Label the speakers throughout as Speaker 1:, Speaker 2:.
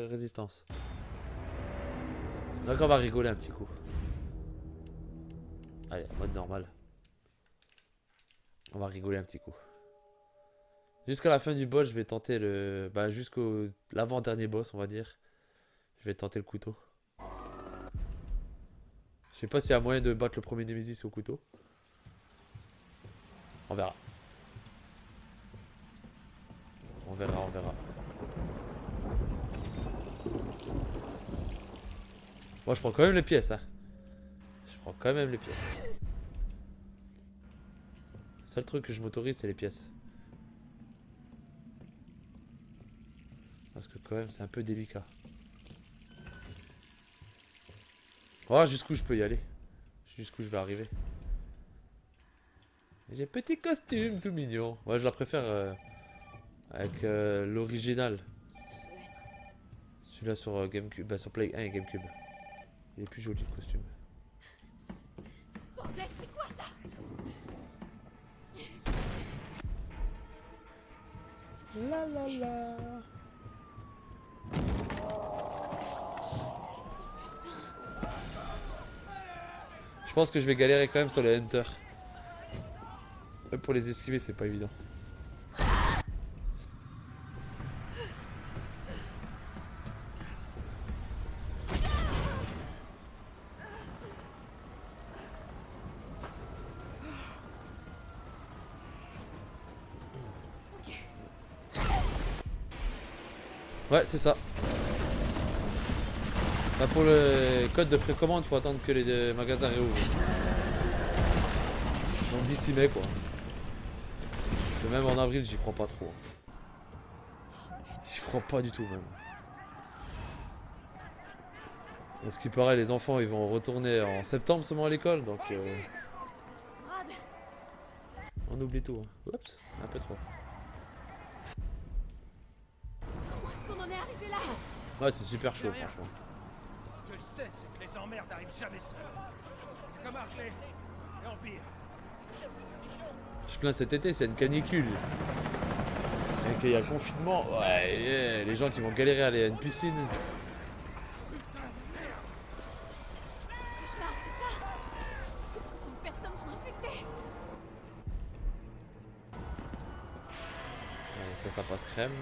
Speaker 1: résistance. Donc on va rigoler un petit coup. Allez, mode normal. On va rigoler un petit coup. Jusqu'à la fin du boss, je vais tenter le... Bah jusqu'au... l'avant-dernier boss, on va dire. Je vais tenter le couteau. Je sais pas s'il y a moyen de battre le premier Nemesis au couteau. On verra. On verra, on verra. Moi je prends quand même les pièces, hein. Je prends quand même les pièces. Le seul truc que je m'autorise, c'est les pièces. Parce que quand même, c'est un peu délicat. Oh, jusqu'où je peux y aller. Jusqu'où je vais arriver. J'ai petit costume tout mignon. Ouais, je la préfère avec l'original. Celui-là sur GameCube, bah sur Play 1 et GameCube. Il est plus joli le costume.
Speaker 2: Bordel, c'est quoi ça?
Speaker 1: La la la. Je pense que je vais galérer quand même sur les hunters. Même pour les esquiver, c'est pas évident. Ouais, c'est ça. Bah pour le code de précommande, faut attendre que les magasins réouvrent. Donc d'ici mai quoi. Parce que même en avril, j'y crois pas trop. J'y crois pas du tout même. À ce qui paraît, les enfants ils vont retourner en septembre seulement à l'école, donc
Speaker 2: Brad,
Speaker 1: on oublie tout. Hein. Oups, un peu trop.
Speaker 2: comment est-ce qu'on en est arrivé là?
Speaker 1: Ouais, c'est super chaud franchement.
Speaker 3: Ce que je sais, c'est que les emmerdes n'arrivent jamais seuls. C'est comme Hartley et Empire.
Speaker 1: Je plains cet été, c'est une canicule. Et qu'il y a le confinement, ouais, yeah, les gens qui vont galérer à aller à une piscine.
Speaker 2: Cauchemar, c'est ça? C'est pourquoi tant de personnes sont infectées.
Speaker 1: Ouais, ça passe crème.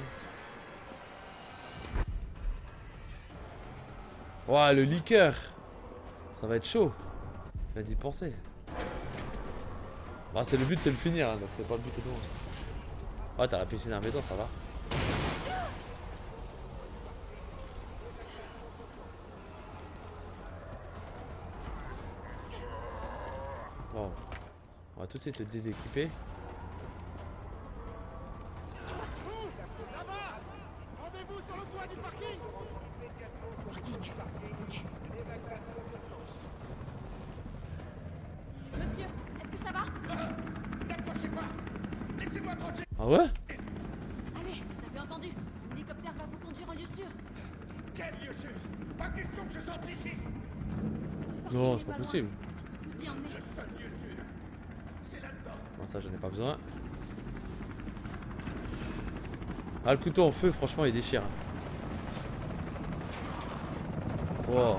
Speaker 1: Ouah, le liqueur. Ça va être chaud. Il a d'y penser. Bah, c'est le but, c'est le finir, hein, donc c'est pas le but et tout. Ouais, t'as la piscine à la maison, ça va. Bon, on va tout de suite le déséquiper.
Speaker 3: Là-bas! Rendez-vous sur le toit du parking!
Speaker 2: Parking. Ok. Monsieur, est-ce que ça va?
Speaker 3: N'approchez pas! Laissez-moi tranquille!
Speaker 1: Ah ouais?
Speaker 2: Allez, vous avez entendu. Un hélicoptère va vous conduire en lieu sûr.
Speaker 3: Quel lieu sûr! Pas question que je sorte d'ici!
Speaker 1: Non, c'est pas possible.
Speaker 2: Je peux vous y emmener.
Speaker 3: Le seul lieu sûr, c'est là-dedans!
Speaker 1: Bon, ça, j'en ai pas besoin. Ah, le couteau en feu, franchement, il déchire. Wow.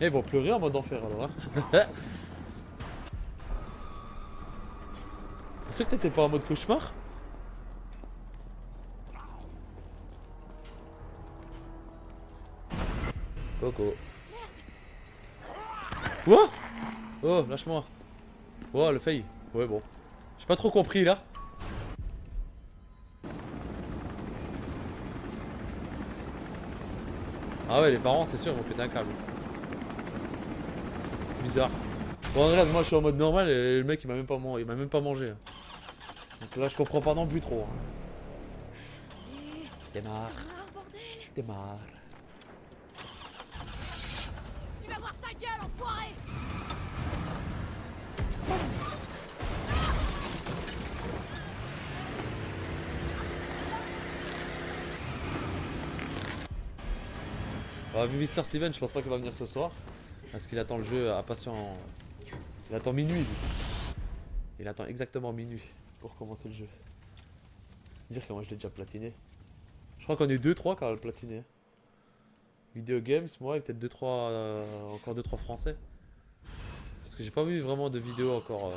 Speaker 1: Eh, ils vont pleurer en mode enfer alors. Hein. T'es sûr que t'étais pas en mode cauchemar? Coco. Quoi? Oh, lâche-moi. Oh, le fail. Ouais, bon. J'ai pas trop compris là. Ah ouais, les parents, c'est sûr, ils vont péter un câble. Bizarre. Bon, regarde, moi je suis en mode normal et le mec il m'a même pas mangé. Hein. Donc là, je comprends pas non plus trop. Hein. Démarre.
Speaker 2: Ah, bordel!
Speaker 1: Démarre.
Speaker 2: Tu vas voir ta gueule, enfoiré!
Speaker 1: Vu Mr. Steven, je pense pas qu'il va venir ce soir. Parce qu'il attend le jeu à patient. Il attend minuit lui. Il attend exactement minuit pour commencer le jeu. Dire que moi je l'ai déjà platiné. Je crois qu'on est 2-3 quand on a le platiné. Hein. Video games, moi, et peut-être 2-3, encore 2-3 français. Parce que j'ai pas vu vraiment de vidéos encore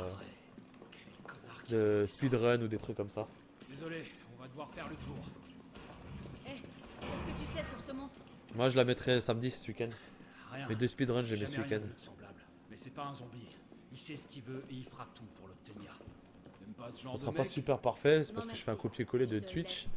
Speaker 1: de speedrun ou des trucs comme ça.
Speaker 3: Désolé, on va devoir faire le tour.
Speaker 2: Hé, qu'est-ce que tu sais sur ce monstre?
Speaker 1: Moi, je la mettrai samedi ce week-end.
Speaker 3: Rien.
Speaker 1: Mes 2 speedruns, je les mets
Speaker 3: Jamais
Speaker 1: ce
Speaker 3: rien
Speaker 1: week-end.
Speaker 3: vu de semblable. Mais c'est pas un zombie. Il sait ce qu'il veut et il fera tout pour l'obtenir. T'aimes pas ce genre
Speaker 1: Ça sera
Speaker 3: de
Speaker 1: pas
Speaker 3: mec?
Speaker 1: super parfait, c'est
Speaker 2: Non,
Speaker 1: parce que je
Speaker 2: merci.
Speaker 1: fais un copier-coller de
Speaker 2: Je te
Speaker 1: Twitch.
Speaker 2: laisse.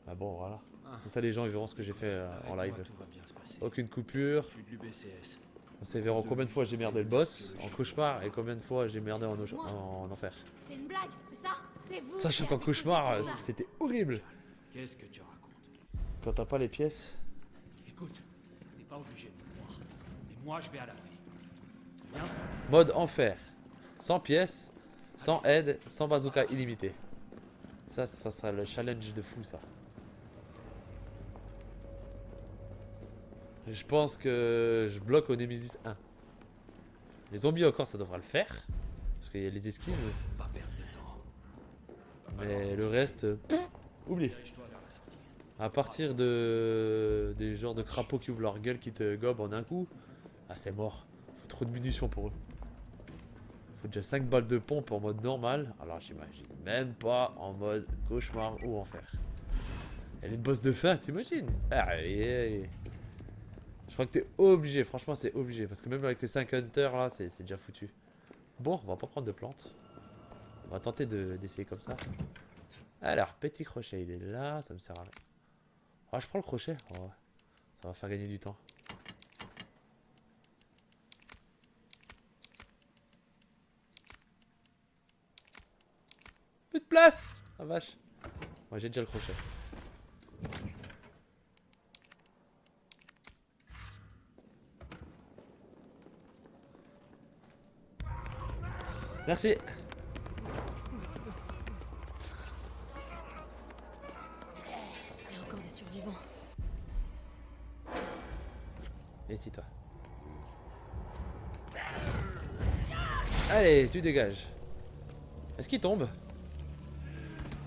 Speaker 1: Ah bon, voilà.
Speaker 3: Ah.
Speaker 1: Comme ça, les gens ils verront ce que j'ai fait en
Speaker 3: Avec
Speaker 1: live.
Speaker 3: moi, tout va bien se passer.
Speaker 1: Aucune coupure.
Speaker 3: Je suis de l'UBCS.
Speaker 1: On verront combien de fois j'ai merdé le boss en cauchemar et combien de fois j'ai merdé en enfer.
Speaker 2: C'est une blague, c'est ça? C'est vous
Speaker 1: Sachant
Speaker 2: qui
Speaker 1: qu'en
Speaker 2: avez
Speaker 1: cauchemar,
Speaker 2: causé tout ça.
Speaker 1: c'était horrible.
Speaker 3: Qu'est-ce que tu racontes?
Speaker 1: Quand t'as pas les pièces.
Speaker 3: Écoute, t'es pas obligé de me croire. Mais moi, je vais à l'abri. Bien?
Speaker 1: Mode enfer. Sans pièces, sans aide, sans bazooka illimité. Ça sera le challenge de fou, ça. Je pense que je bloque au Nemesis 1. Les zombies encore, ça devra le faire. Parce qu'il y a les esquives.
Speaker 3: Faut pas perdre de temps.
Speaker 1: Mais le reste, oublie.
Speaker 3: Dirige-toi vers la sortie.
Speaker 1: À partir de des genres de crapauds qui ouvrent leur gueule, qui te gobent en un coup, ah c'est mort. Faut trop de munitions pour eux. Faut déjà 5 balles de pompe en mode normal. Alors j'imagine même pas en mode cauchemar ou enfer. Et les boss de fin, t'imagines? Allez. Je crois que t'es obligé, franchement c'est obligé. Parce que même avec les 5 hunters là, c'est déjà foutu. Bon, on va pas prendre de plantes. On va tenter d'essayer comme ça. Alors, petit crochet, il est là, ça me sert à rien. Ah, je prends le crochet. Oh, ouais. Ça va faire gagner du temps. Plus de place. Ah vache. Moi j'ai déjà le crochet. Merci.
Speaker 2: Il y a encore des survivants.
Speaker 1: Et si toi. Allez, tu dégages. Est-ce qu'il tombe?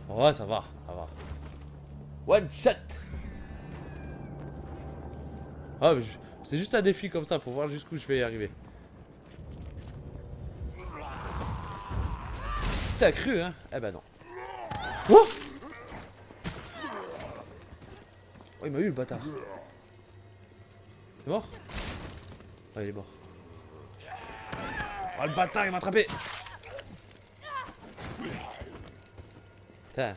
Speaker 1: Ouais, ça va, ça va. One shot. Ah, c'est juste un défi comme ça pour voir jusqu'où je vais y arriver. T'as cru, hein? Eh ben non. Oh, oh, il m'a eu le bâtard. Il est mort? Ah, il est mort. Oh, le bâtard, il m'a attrapé. Putain.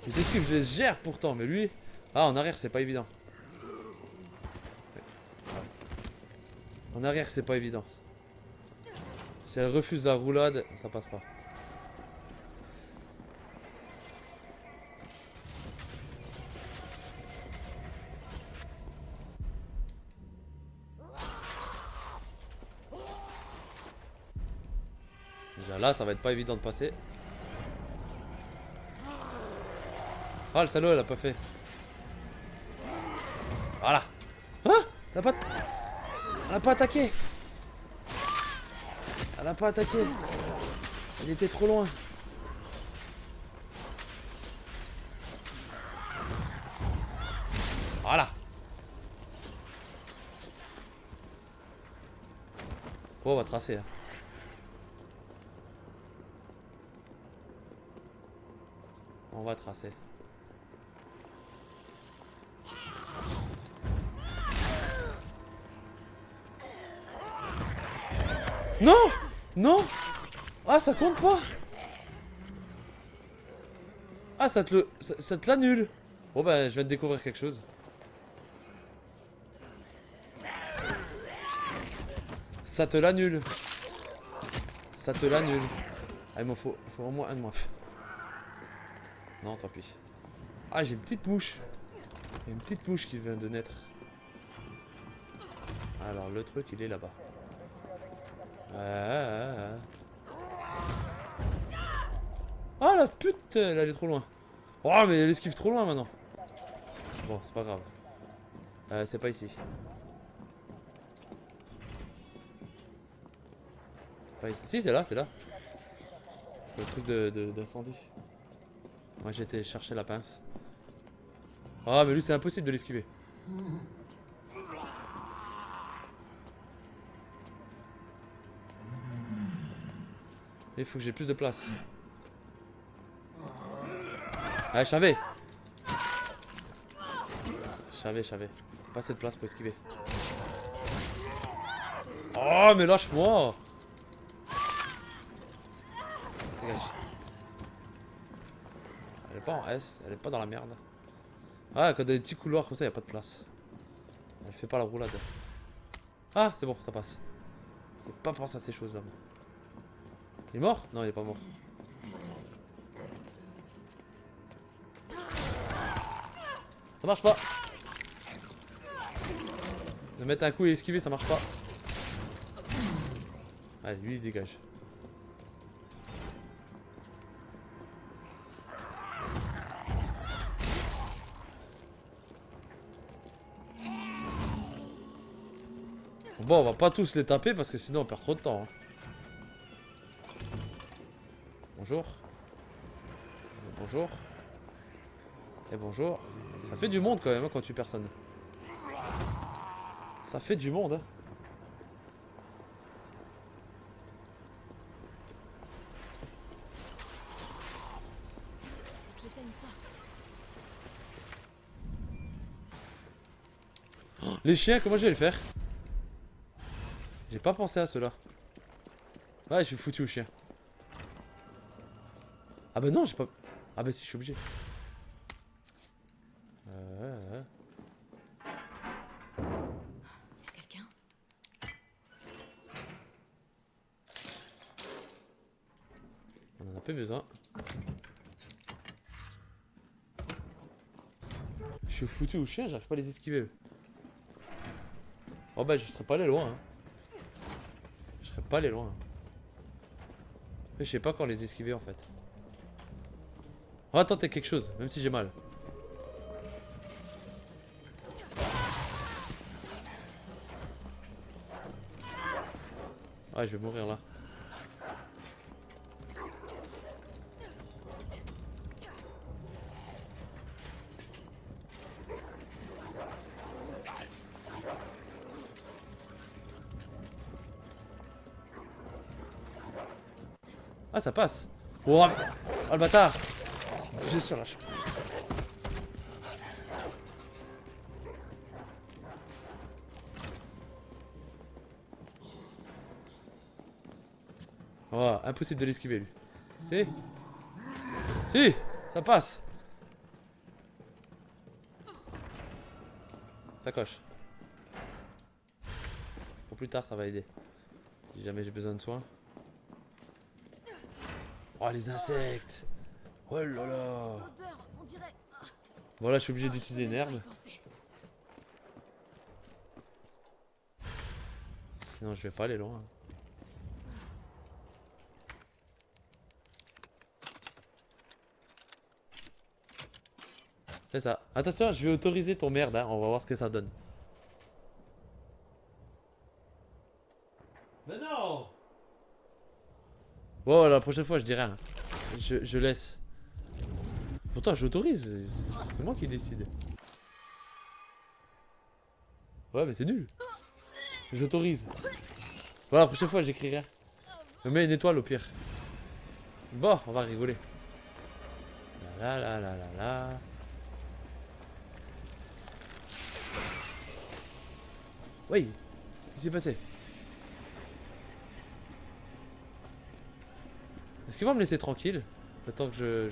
Speaker 1: Les esquives, je les gère pourtant, mais lui... Ah, en arrière, c'est pas évident. En arrière, c'est pas évident. Si elle refuse la roulade, ça passe pas. Déjà là, ça va être pas évident de passer. Ah, le salaud, elle a pas fait. Voilà. Hein? Elle a pas attaqué. Elle a pas attaqué. Elle était trop loin. Voilà. Oh, on va tracer. Hein. On va tracer. Non! Non! Ah, ça compte pas! Ah, ça te l'annule! Bon, bah, je viens de découvrir quelque chose. Ça te l'annule. Ça te l'annule. Ah, il m'en faut au moins un de moins. Non, tant pis. Ah, j'ai une petite mouche. Il y a une petite mouche qui vient de naître. Alors, le truc, il est là-bas. Ah, la pute, elle est trop loin. Oh, mais elle esquive trop loin maintenant. Bon, c'est pas grave. C'est pas ici. Pas ici. Si, c'est là, c'est là. C'est le truc d'incendie. Moi, j'ai été chercher la pince. Ah, mais lui, c'est impossible de l'esquiver. Il faut que j'ai plus de place. Ah, je savais. Je savais. Pas assez de place pour esquiver. Oh, mais lâche-moi. Dégage. Elle est pas en S, elle est pas dans la merde. Ah, quand il y a des petits couloirs comme ça, il n'y a pas de place. Elle fait pas la roulade. Ah, c'est bon, ça passe. J'ai pas pensé à ces choses-là. Il est mort? Non, il est pas mort. Ça marche pas. De mettre un coup et esquiver, ça marche pas. Allez, lui, il dégage. Bon, on va pas tous les taper parce que sinon on perd trop de temps. Hein. Bonjour. Bonjour. Et bonjour. Ça fait du monde quand même hein, quand tu personne. Ça fait du monde. Hein.
Speaker 2: J'éteigne ça.
Speaker 1: Oh, les chiens, comment je vais le faire? J'ai pas pensé à cela. Ouais, je suis foutu au chien. Ah bah non, j'ai pas... Ah bah si, je suis obligé.
Speaker 2: Y'a quelqu'un?
Speaker 1: On en a pas besoin. Je suis foutu au chien, j'arrive pas à les esquiver. Eux. Oh bah je serais pas allé loin. Hein. Je serais pas allé loin. Mais je sais pas quand les esquiver en fait. On va tenter quelque chose, même si j'ai mal. Ouais, je vais mourir là. Ah, ça passe. Oh, oh le bâtard. J'ai sur la chambre. Oh, impossible de l'esquiver lui. Si. Si, ça passe. Ça coche. Pour plus tard, ça va aider. Si jamais j'ai besoin de soins. Oh, les insectes. Oh là là.
Speaker 2: Odeur, on dirait.
Speaker 1: Bon, là, je suis obligé d'utiliser une herbe. Sinon, je vais pas aller loin. C'est ça. Attention, je vais autoriser ton merde, hein. On va voir ce que ça donne. Mais non! Bon, la prochaine fois, je dis rien. Je laisse. Pourtant, j'autorise. C'est moi qui décide. Ouais, mais c'est nul. J'autorise. Voilà, la prochaine fois, j'écris rien. Je mets une étoile au pire. Bon, on va rigoler. La la la la la. Oui, qu'est-ce qui s'est passé? Est-ce qu'il va me laisser tranquille? Le temps que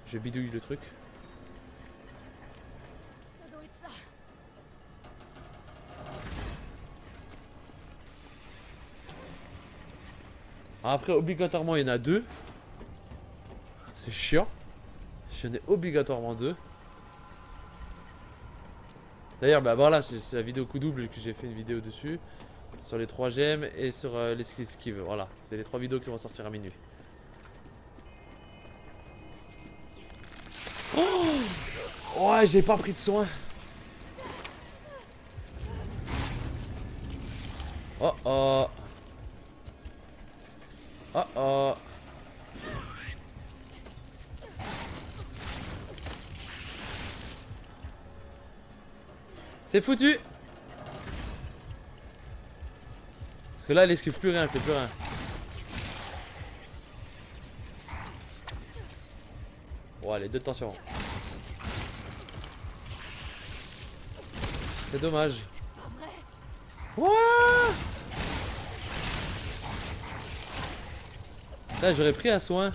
Speaker 1: je bidouille le truc.
Speaker 2: Ça doit être ça.
Speaker 1: Après, obligatoirement, il y en a deux. C'est chiant. J'en ai obligatoirement deux. D'ailleurs, bah voilà, c'est la vidéo coup double que j'ai fait une vidéo dessus. Sur les 3 gemmes et sur les esquives. Voilà, c'est les 3 vidéos qui vont sortir à minuit. Oh ouais, j'ai pas pris de soin. Oh oh. Oh oh. C'est foutu. Parce que là, elle esquive plus rien, elle fait plus rien. Bon, allez, deux tensions. C'est dommage. Wouah! Là, j'aurais pris un soin.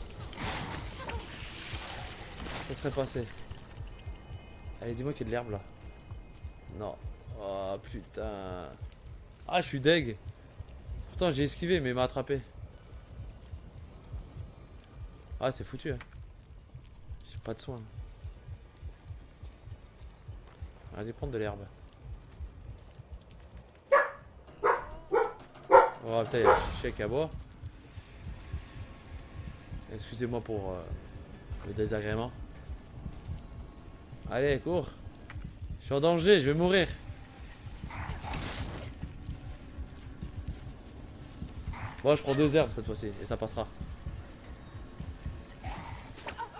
Speaker 1: Ça serait passé. Allez, dis-moi qu'il y a de l'herbe là. Non. Oh putain. Ah, je suis deg. Pourtant, j'ai esquivé, mais il m'a attrapé. Ah, c'est foutu. Hein. J'ai pas de soin. Allez, prendre de l'herbe. Oh putain, il y a un chèque à boire. Excusez-moi pour le désagrément. Allez, cours. Je suis en danger, je vais mourir. Bon, je prends 2 herbes cette fois-ci et ça passera.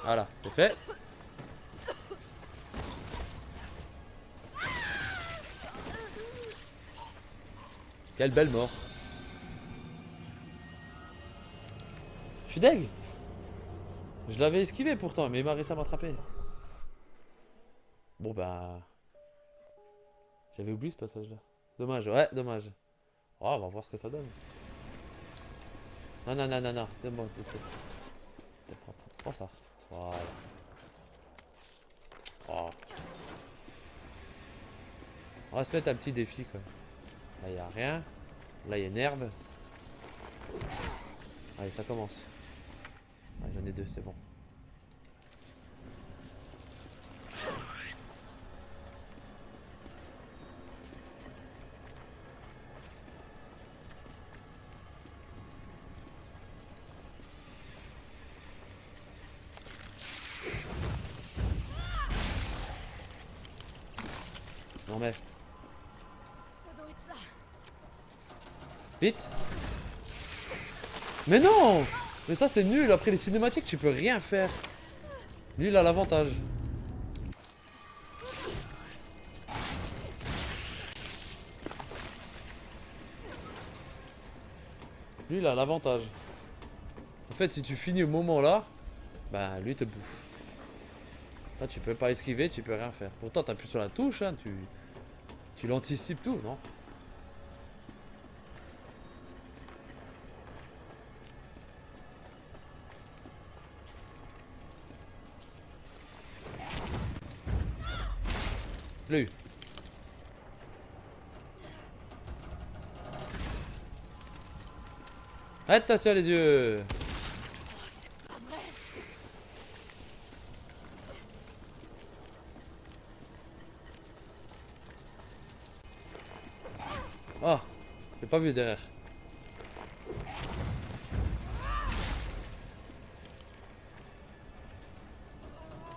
Speaker 1: Voilà, c'est fait. Quelle belle mort. Je suis deg. Je l'avais esquivé pourtant, mais il m'a réussi à m'attraper. Bon bah... J'avais oublié ce passage-là. Dommage, ouais, dommage. Oh, on va voir ce que ça donne. Non, non, non, non, non. Donne-moi, prends ça. Voilà. Oh. On va se mettre un petit défi, quoi. Là, il n'y a rien. Là, il y a une herbe. Allez, ça commence. Ah, j'en ai 2, c'est bon. Non mais...
Speaker 2: Ça doit être ça.
Speaker 1: Vite. Mais non. Mais ça c'est nul, après les cinématiques tu peux rien faire. Lui il a l'avantage. Lui il a l'avantage. En fait si tu finis au moment là, bah lui te bouffe. Là tu peux pas esquiver, tu peux rien faire. Pourtant t'appuies sur la touche, hein, tu l'anticipes tout, non? Je l'ai eu. Attention les yeux. Oh, j'ai pas vu derrière.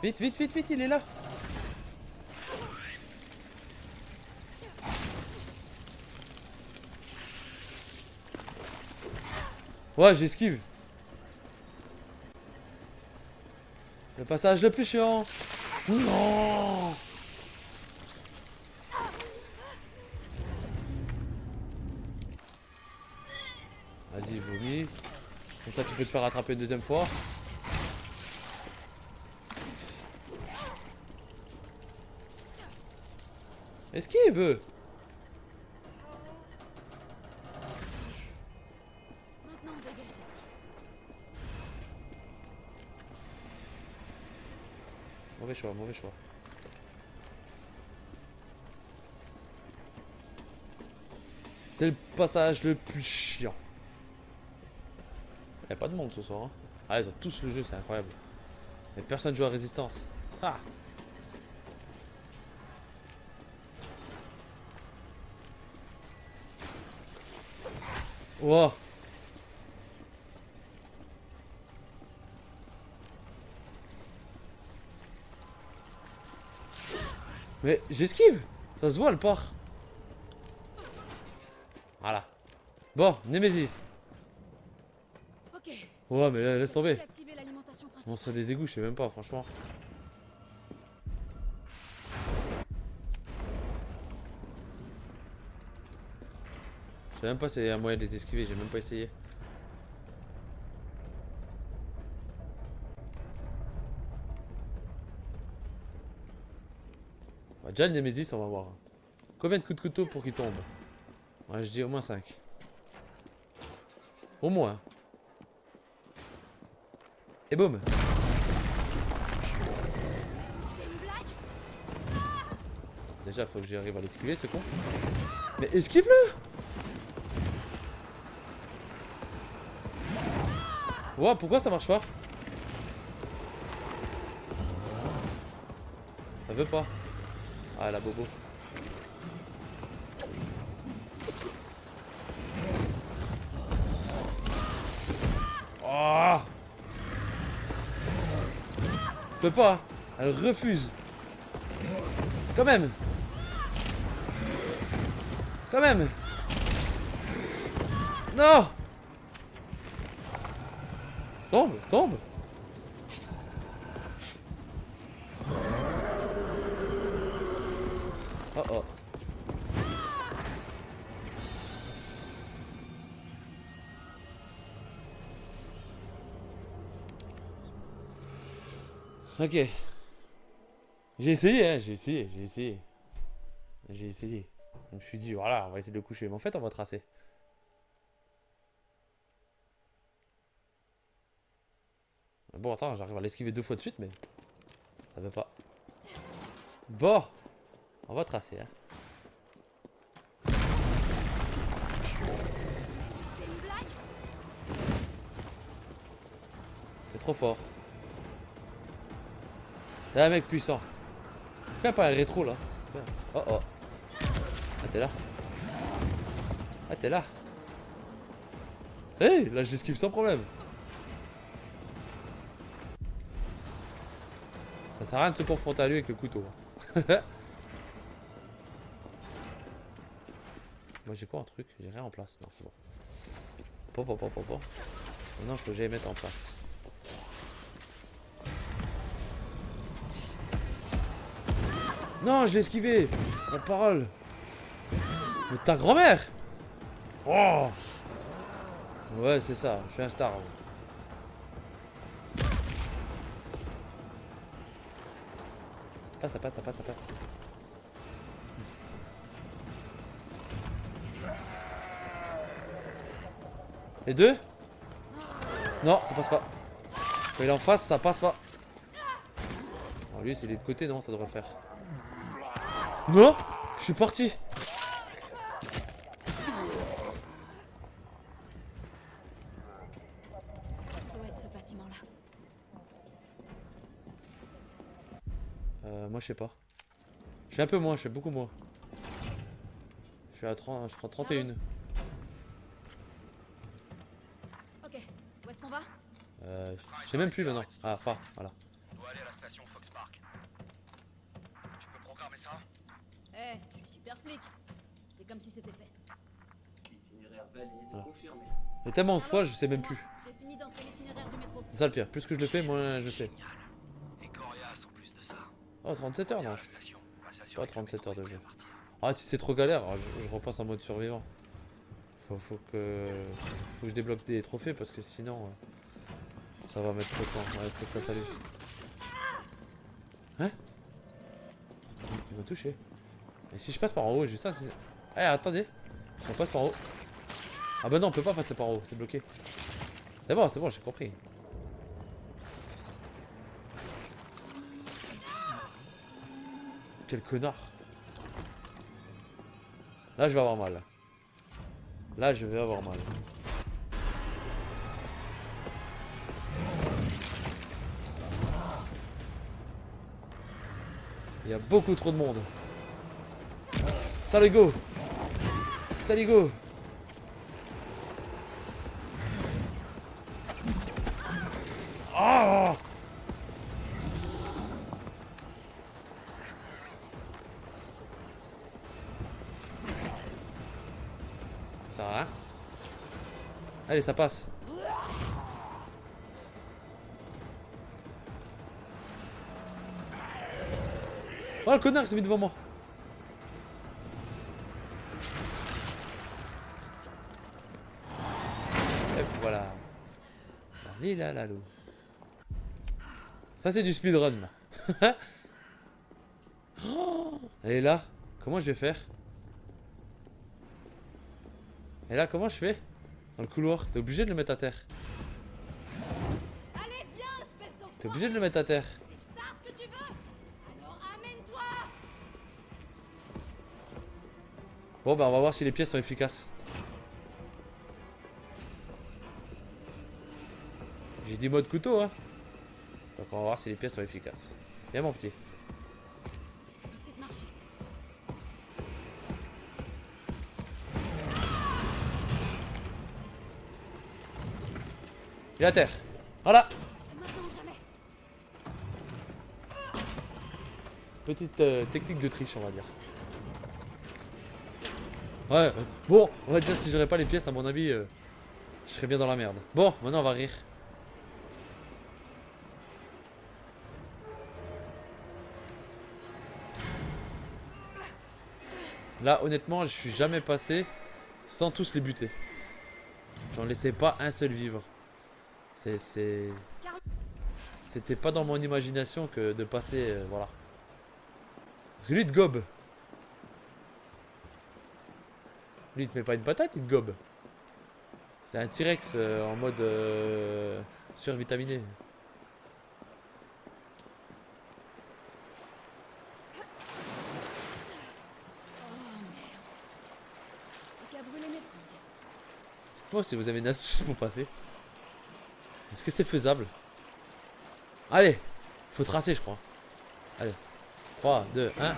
Speaker 1: Vite, vite, vite, vite, il est là. Ouais, j'esquive. Le passage le plus chiant. Non. Vas-y, vomis. Comme ça, tu peux te faire attraper une deuxième fois. Esquive.
Speaker 2: Maintenant, on dégage d'ici.
Speaker 1: Mauvais choix, mauvais choix. C'est le passage le plus chiant. Y'a pas de monde ce soir. Hein. Ah, ils ont tous le jeu, c'est incroyable. Mais personne joue à résistance. Ah. Wow. Mais j'esquive. Ça se voit le part. Voilà. Bon, Némésis.
Speaker 2: Ok.
Speaker 1: Ouais, mais laisse tomber.
Speaker 2: J'ai activé l'alimentation principale.
Speaker 1: Monstre des égouts, je sais même pas, franchement. Je sais même pas s'il y a moyen de les esquiver, j'ai même pas essayé. Bah, déjà le Nemesis, on va voir. Combien de coups de couteau pour qu'il tombe? Ouais, je dis au moins 5. Au moins. Et boum. Déjà, faut que j'arrive à l'esquiver, ce con. Mais esquive-le! Ouah, pourquoi ça marche pas? Ça veut pas. Ah, la bobo. Oh! Peut pas. Elle refuse. Quand même. Quand même. Non. Tombe, tombe. Oh oh. Ok. J'ai essayé, hein, j'ai essayé. J'ai essayé. Je me suis dit, voilà, on va essayer de le coucher. Mais en fait, on va tracer. Bon, attends, j'arrive à l'esquiver 2 fois de suite, mais ça veut pas. Bon, on va tracer, hein. T'es trop fort. T'es un mec puissant. Pourquoi pas un rétro là? Oh oh. Ah, t'es là. Ah, t'es là. Hey, là je l'esquive sans problème. Ça sert à rien de se confronter à lui avec le couteau. Moi j'ai quoi un truc? J'ai rien en place. Non, c'est bon. Bon. Non, faut que j'aille mettre en place. Non, je l'ai esquivé. La parole. Mais ta grand-mère. Oh. Ouais, c'est ça. Je suis un star. Ça passe. Les deux? Non, ça passe pas. Quand il est en face, ça passe pas. Oh, lui, c'est les de côté, non, ça devrait le faire. Non, je suis parti.
Speaker 2: Ça doit être ce bâtiment-là.
Speaker 1: Moi, je sais pas. Je suis un peu moins, je suis beaucoup moins. Je suis à 30, je prends 31.
Speaker 2: Ok, où est-ce qu'on va?
Speaker 1: Je sais même plus maintenant. Ah, enfin, voilà.
Speaker 3: On doit aller à la station Fox Park. Tu peux programmer ça?
Speaker 2: Eh, je suis super flic. C'est comme si c'était fait.
Speaker 4: Itinéraire valide,
Speaker 1: Voilà.
Speaker 4: confirmé.
Speaker 1: Il y a tellement de fois, je sais même plus.
Speaker 2: J'ai fini d'entrer l'itinéraire du métro.
Speaker 1: C'est ça le pire. Plus que je le fais, moins je sais.
Speaker 3: Et coriace en plus de ça.
Speaker 1: Oh, 37 heures,
Speaker 3: À
Speaker 1: non.
Speaker 3: la station, on va s'assurer
Speaker 1: Pas
Speaker 3: que le
Speaker 1: 37 heures de
Speaker 3: métro est
Speaker 1: jeu.
Speaker 3: prêt à partir.
Speaker 1: Ah, si c'est trop galère, je repasse en mode survivant. Faut que je débloque des trophées parce que sinon ça va mettre trop de temps. Ouais, c'est ça, salut. Hein? Il m'a touché. Et si je passe par en haut, j'ai ça. Eh, attendez. On passe par en haut. Ah bah non, on peut pas passer par en haut, c'est bloqué. C'est bon, j'ai compris. Quel connard. Là, je vais avoir mal. Là, je vais avoir mal. Il y a beaucoup trop de monde. Salut go. Salut go. Ah! Ça va, hein? Allez, ça passe. Oh, le connard, il s'est mis devant moi. Lila lalou. Ça c'est du speedrun là. Oh, elle est là. Comment je vais faire? Et là comment je fais? Dans le couloir. T'es obligé de le mettre à terre.
Speaker 2: Allez, viens, espèce d'enfant.
Speaker 1: T'es obligé de le mettre à terre.
Speaker 2: C'est ça ce que tu veux? Alors amène-toi.
Speaker 1: Bon bah on va voir si les pièces sont efficaces. J'ai dit mode couteau hein. Donc on va voir si les pièces sont efficaces. Viens mon petit.
Speaker 2: Ça peut peut-être marcher.
Speaker 1: Il est à terre. Voilà.
Speaker 2: C'est maintenant ou jamais.
Speaker 1: Petite technique de triche on va dire. Ouais, bon, on va dire si j'aurais pas les pièces à mon avis, je serais bien dans la merde. Bon, maintenant on va rire. Là honnêtement je suis jamais passé sans tous les buter. J'en laissais pas un seul vivre. C'était pas dans mon imagination que de passer, voilà. Parce que lui il te gobe. Lui il te met pas une patate, il te gobe. C'est un T-Rex en mode survitaminé.
Speaker 2: J'ai qu'à brûler mes fringues.
Speaker 1: Dites-moi si vous avez une astuce pour passer. Est-ce que c'est faisable? Allez, faut tracer je crois. Allez, 3, 2, 1.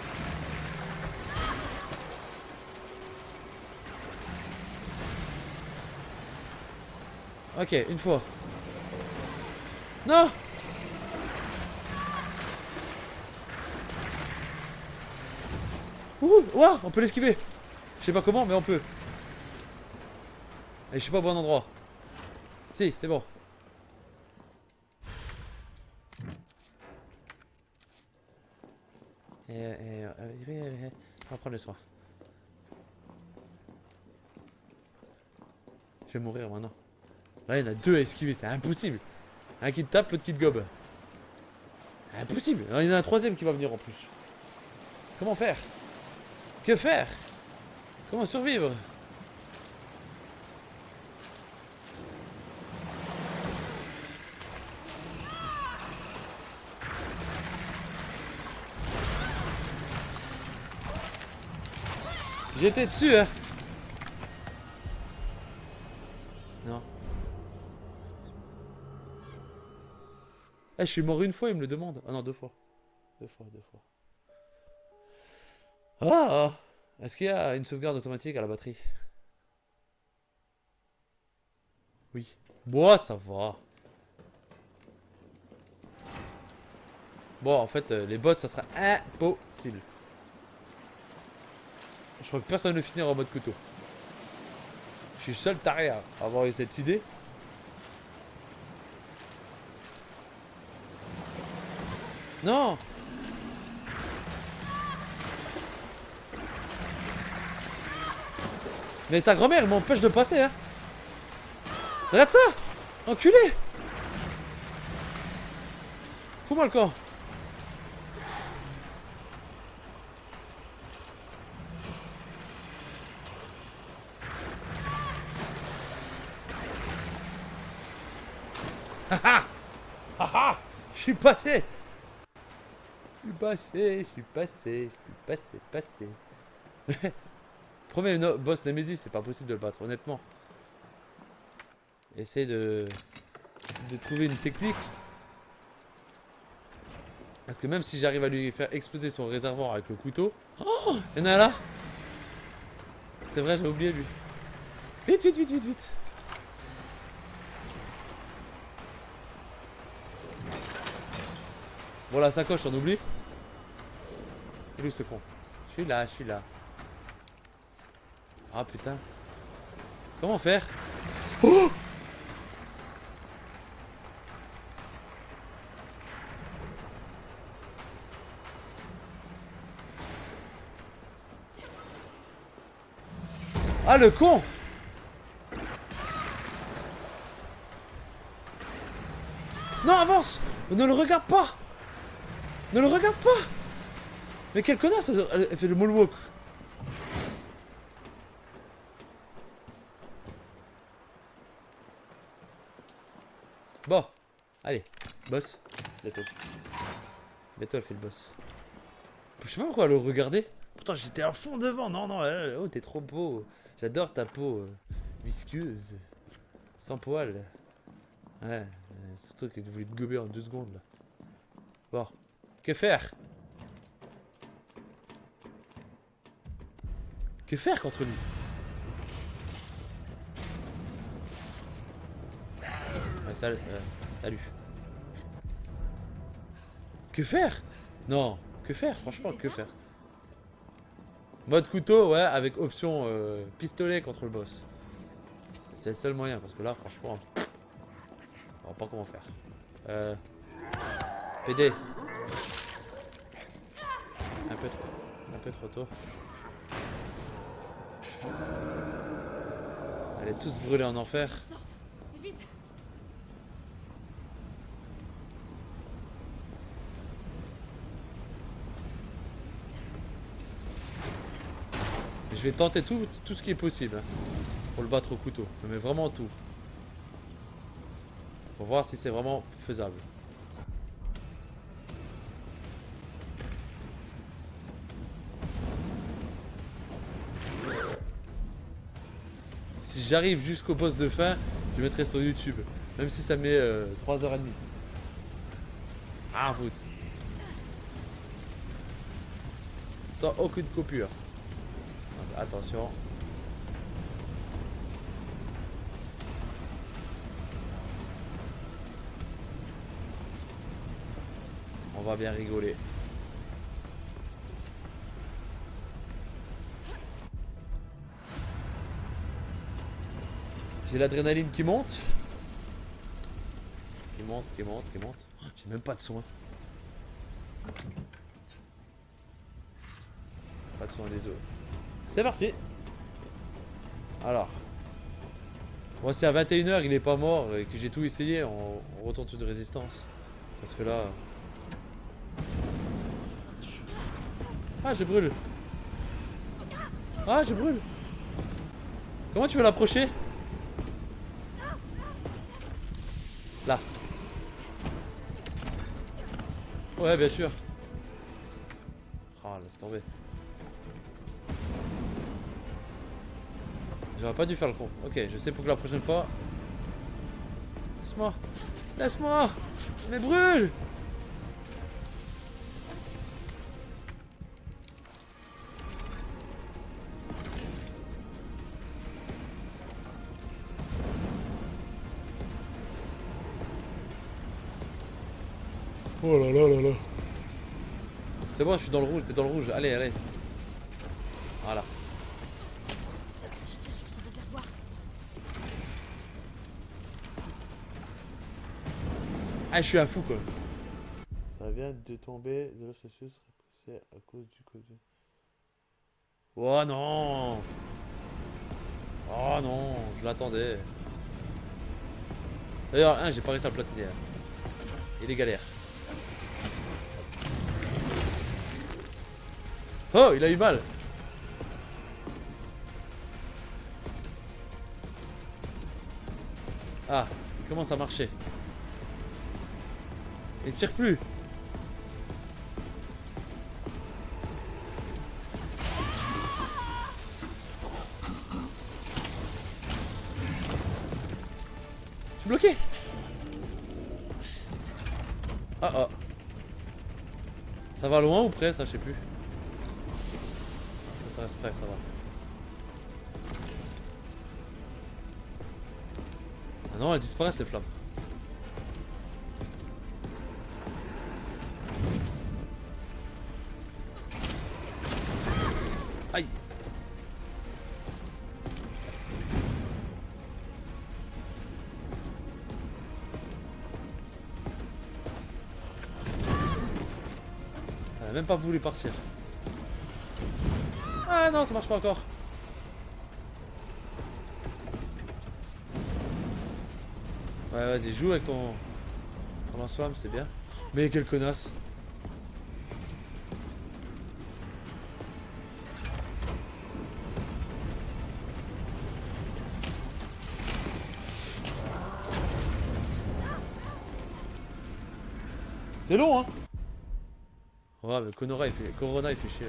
Speaker 1: Ok, une fois. Non! Ouh, ouah, on peut l'esquiver. Je sais pas comment, mais on peut. Et je suis pas au bon endroit. Si, c'est bon. On va prendre le soin. Je vais mourir maintenant. Là, il y en a deux à esquiver, c'est impossible. Un qui te tape, l'autre qui te gobe. Impossible. Alors, il y en a un troisième qui va venir en plus. Comment faire? Que faire? Comment survivre? J'étais dessus, hein. Non. Eh, je suis mort une fois, il me le demande. Ah non, deux fois. Deux fois. Ah! Est-ce qu'il y a une sauvegarde automatique à la batterie? Oui. Bon, ça va. Bon, en fait, les boss, ça sera impossible. Je crois que personne ne finira en mode couteau. Je suis seul taré à avoir eu cette idée. Non! Mais ta grand-mère m'empêche de passer, hein! Regarde ça! Enculé! Fous-moi le camp! Haha! Haha! Je suis passé! Je suis passé. Premier boss Nemesis, c'est pas possible de le battre, honnêtement. Essaye de trouver une technique. Parce que même si j'arrive à lui faire exploser son réservoir avec le couteau... Oh! Il y en a un là! C'est vrai, j'ai oublié lui. Vite! Bon, la sacoche, on oublie. Il est où ce con? Je suis là. Ah putain. Comment faire? Oh! Ah le con! avance. Ne le regarde pas. Ne le regarde pas. Mais quelle connasse, elle fait le moonwalk. Bon, allez, boss. Bientôt. Bientôt elle fait le boss. Je sais pas pourquoi elle le regardait. Pourtant j'étais à fond devant. Non, non, oh t'es trop beau. J'adore ta peau visqueuse. Sans poils. Ouais, surtout qu'elle voulait te gober en 2 secondes là. Bon, que faire? Que faire contre lui? Ouais, salut. Que faire? Non, que faire? Franchement, que faire? Mode couteau, ouais, avec option pistolet contre le boss. C'est le seul moyen, parce que là, franchement, on va pas comment faire. PD. Un peu trop tôt. Allez, tous brûler en enfer.
Speaker 2: Sorte. Et vite.
Speaker 1: Je vais tenter tout ce qui est possible hein, pour le battre au couteau. Mais vraiment tout. Pour voir si c'est vraiment faisable. Si j'arrive jusqu'au boss de fin, je le mettrai sur YouTube. Même si ça met 3h30. Ah, foot. Sans aucune coupure. Attention. On va bien rigoler. J'ai l'adrénaline qui monte. Qui monte. J'ai même pas de soin. Pas de soin des deux. C'est parti. Alors. Bon, si à 21h il est pas mort et que j'ai tout essayé, on retourne sur une résistance. Parce que là... Ah, je brûle. Ah, je brûle. Comment tu veux l'approcher? Là. Ouais, bien sûr. Ah, laisse tomber. J'aurais pas dû faire le con. Ok, je sais pour que la prochaine fois... Laisse-moi. Laisse-moi. Mais brûle. Oh là là là là. C'est bon, je suis dans le rouge, t'es dans le rouge. Allez, allez. Voilà.
Speaker 2: J'étais sur son réservoir.
Speaker 1: Ah, je suis un fou quoi. Ça vient de tomber. The Last of Us repoussé à cause du code. Oh non. Oh non, je l'attendais. D'ailleurs, j'ai pas réussi à le platiner. Il est galère. Oh, il a eu mal. Ah, il commence à marcher. Il tire plus. Je suis bloqué. Ah ah. Ça va loin ou près ça, je sais plus. Ça reste près, ça va. Ah non, elles disparaissent les flammes. Aïe. Elle a même pas voulu partir. Ah non, ça marche pas encore. Ouais, vas-y, joue avec ton... On lance-flamme, c'est bien. Mais quel connasse. C'est long, hein. Ouais, mais Corona il fait chier.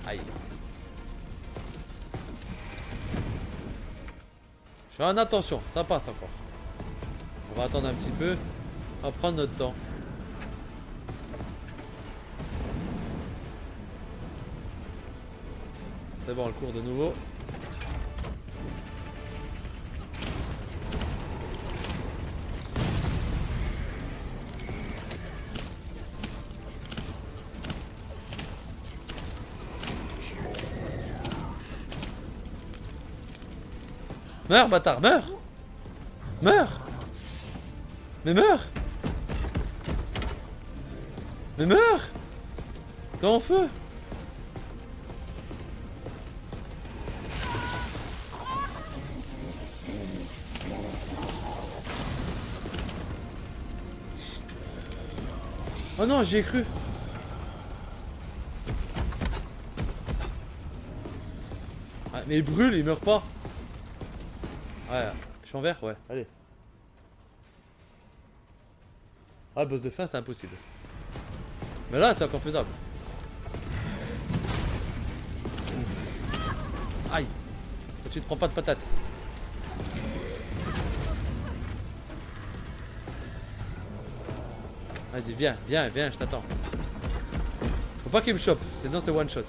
Speaker 1: Aïe. Je fais en attention, ça passe encore. On va attendre un petit peu. On va prendre notre temps. C'est bon, le cours de nouveau. Meurs, bâtard, meurs! Meurs! Mais meurs! Mais meurs! T'es en feu! Oh non, j'y ai cru! Ah, mais il brûle, il meurt pas! Ouais, je suis en vert, ouais, allez. Ah, boss de fin, c'est impossible. Mais là, c'est encore faisable. Aïe. Tu te prends pas de patate. Vas-y, viens, viens, viens, je t'attends. Faut pas qu'il me chope, sinon c'est one shot.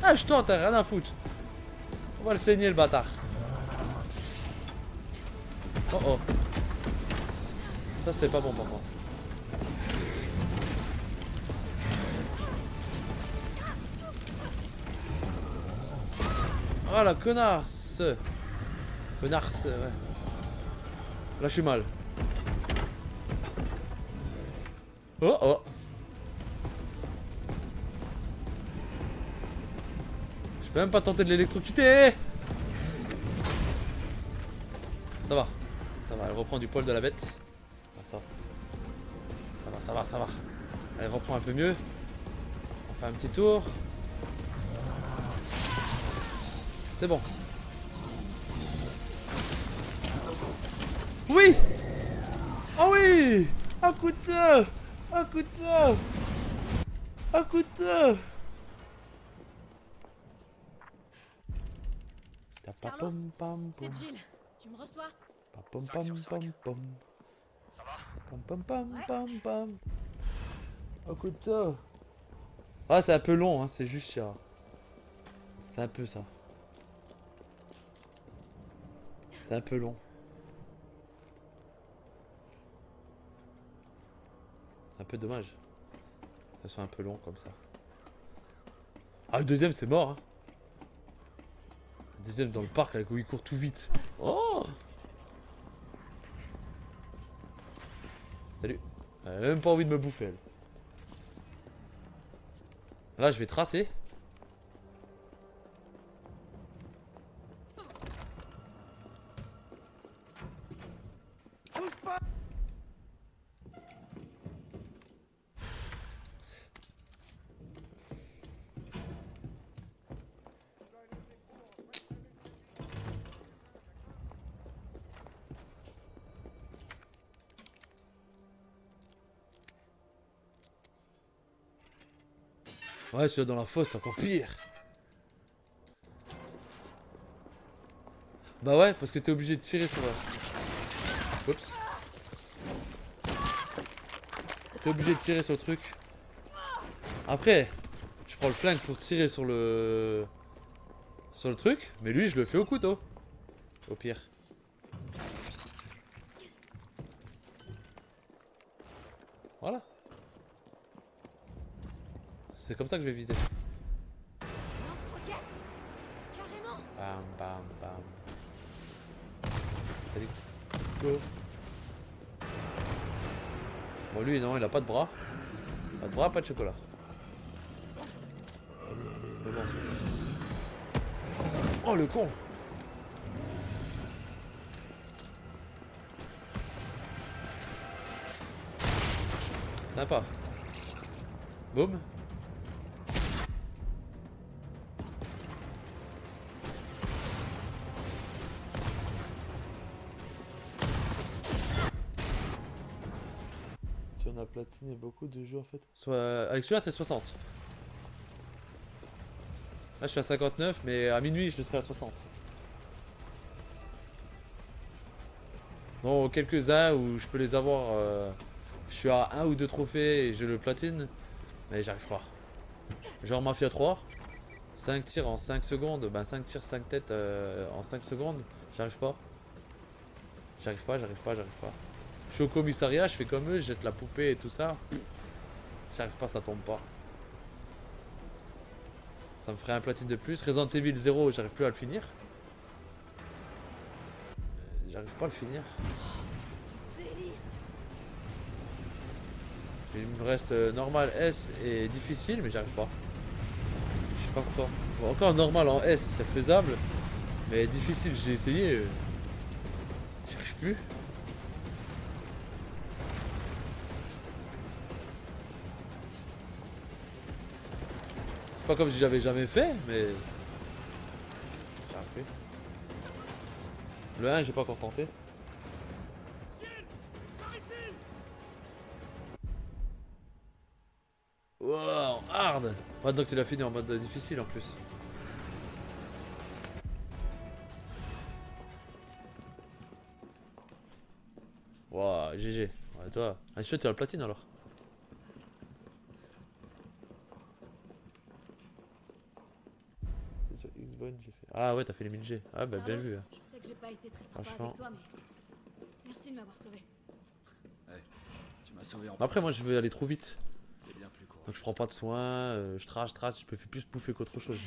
Speaker 1: Ah, je tente, rien à foutre. On va le saigner, le bâtard. Oh oh. Ça, c'était pas bon pour moi. Ah la connasse. Connasse, ouais. Là, je suis mal. Oh oh. Je peux même pas tenter de l'électrocuter. Ça va. Ça va, elle reprend du poil de la bête. Ah, ça va, ça va, ça va. Elle reprend un peu mieux. On fait un petit tour. C'est bon. Oui. Oh oui. Un couteau. Un couteau. Un couteau.
Speaker 2: Carlos, c'est Jill. Tu me reçois?
Speaker 1: Pam pam pam pam.
Speaker 3: Ça va?
Speaker 1: Pam pam pam pam pam. Un couteau. Ah, c'est un peu long, hein, c'est juste ça. C'est un peu ça. C'est un peu long. C'est un peu dommage. Que ça soit un peu long comme ça. Ah, le deuxième, c'est mort. Hein. Le deuxième dans le parc, là, où il court tout vite. Oh! Salut. Elle a même pas envie de me bouffer, elle. Là, je vais tracer. Ouais, celui-là dans la fosse, c'est encore pire. Bah ouais, parce que t'es obligé de tirer sur la... Oups. T'es obligé de tirer sur le truc. Après, je prends le flingue pour tirer sur le... Sur le truc, mais lui, je le fais au couteau. Au pire. Voilà. C'est comme ça que je vais viser.
Speaker 2: Lance-roquette. Carrément.
Speaker 1: Bam, bam, bam. mécanique. Go. Bon, lui, non, il a pas de bras. Pas de bras, pas de chocolat. Mais bon, c'est pas possible. Oh, le con! Sympa. Boum. Tu en as platiné beaucoup de jeux en fait. Avec celui-là c'est 60. Là je suis à 59 mais à minuit je serai à 60. Donc quelques-uns où je peux les avoir. Je suis à 1 ou 2 trophées et je le platine. Mais j'arrive pas. Genre Mafia 3. 5 tirs en 5 secondes. Ben 5 tirs, 5 têtes en 5 secondes. J'arrive pas. J'arrive pas. Je suis au commissariat, je fais comme eux, je jette la poupée et tout ça. J'arrive pas, ça tombe pas. Ça me ferait un platine de plus. Resident Evil 0, j'arrive plus à le finir. J'arrive pas à le finir. Il me reste normal, S et difficile, mais j'arrive pas. Je sais pas pourquoi. Bon, encore normal en S, c'est faisable. Mais difficile, j'ai essayé. J'y arrive plus. C'est pas comme si j'avais jamais fait, mais. J'arrive plus. Le 1, j'ai pas encore tenté. Wow, hard! Maintenant que tu l'as fini en mode difficile en plus. Wow, GG. Ouais, toi. Ah, tu as la platine alors. C'est sur Xbox j'ai fait. Ah ouais, t'as fait les 1000G. Ah bah bien
Speaker 2: Carlos,
Speaker 1: vu.
Speaker 2: Je sais que j'ai pas été très sympa
Speaker 1: Franchement.
Speaker 2: avec toi, mais merci de m'avoir sauvé.
Speaker 5: Tu m'as sauvé en
Speaker 1: Après, moi je veux aller trop vite.
Speaker 5: T'es bien plus court.
Speaker 1: Donc je prends pas de soins, je trace, je peux faire plus bouffer qu'autre chose.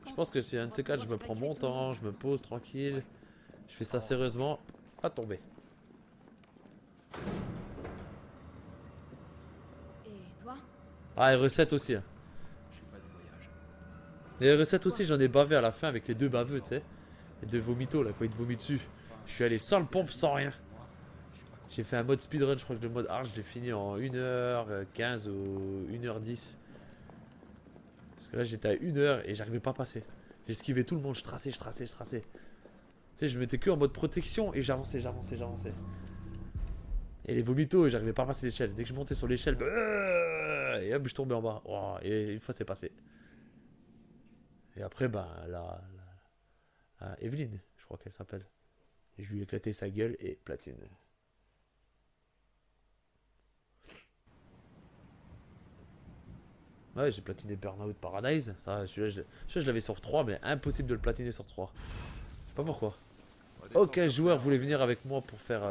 Speaker 1: Je pense que si un de ces quatre, je me prends mon temps, je me pose tranquille. Je fais ça sérieusement. Pas tomber.
Speaker 2: Et toi?
Speaker 1: Ah, et recette aussi. Hein.
Speaker 5: Je suis pas de voyage.
Speaker 1: Et les recettes aussi, j'en ai bavé à la fin avec les deux baveux, tu sais. Les deux vomitos là, quand ils te vomit dessus. Je suis allé sans le pompe, sans rien. J'ai fait un mode speedrun, je crois que le mode hard, je l'ai fini en 1h15 ou 1h10. Parce que là, j'étais à 1h et j'arrivais pas à passer. J'esquivais tout le monde, je traçais. Tu sais, je mettais que en mode protection et j'avançais. Et les vomitos, j'arrivais pas à passer l'échelle. Dès que je montais sur l'échelle, et hop, je tombais en bas. Oh, et une fois, c'est passé. Et après, ben, Evelyne, je crois qu'elle s'appelle. Et je lui ai éclaté sa gueule et platine. Ouais, j'ai platiné Burnout Paradise. Ça, celui-là, je l'avais sur 3, mais impossible de le platiner sur 3. Je sais pas pourquoi. Aucun joueur voulait venir avec moi pour faire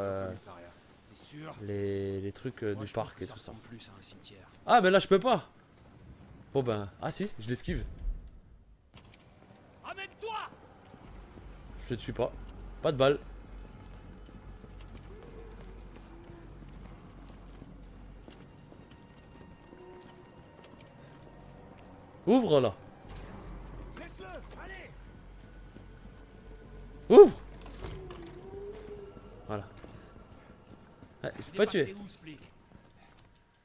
Speaker 1: les trucs du parc et tout ça.
Speaker 5: Plus à un cimetière.
Speaker 1: Ah, mais là, je peux pas. Bon, ben, ah si, je l'esquive.
Speaker 3: Amène-toi!
Speaker 1: Je ne suis pas. Pas de balle. Ouvre là.
Speaker 3: Laisse-le! Allez!
Speaker 1: Ouvre. Voilà. Ouais, j'ai
Speaker 3: Il est
Speaker 1: pas
Speaker 3: passé
Speaker 1: tué.
Speaker 3: où, ce flic?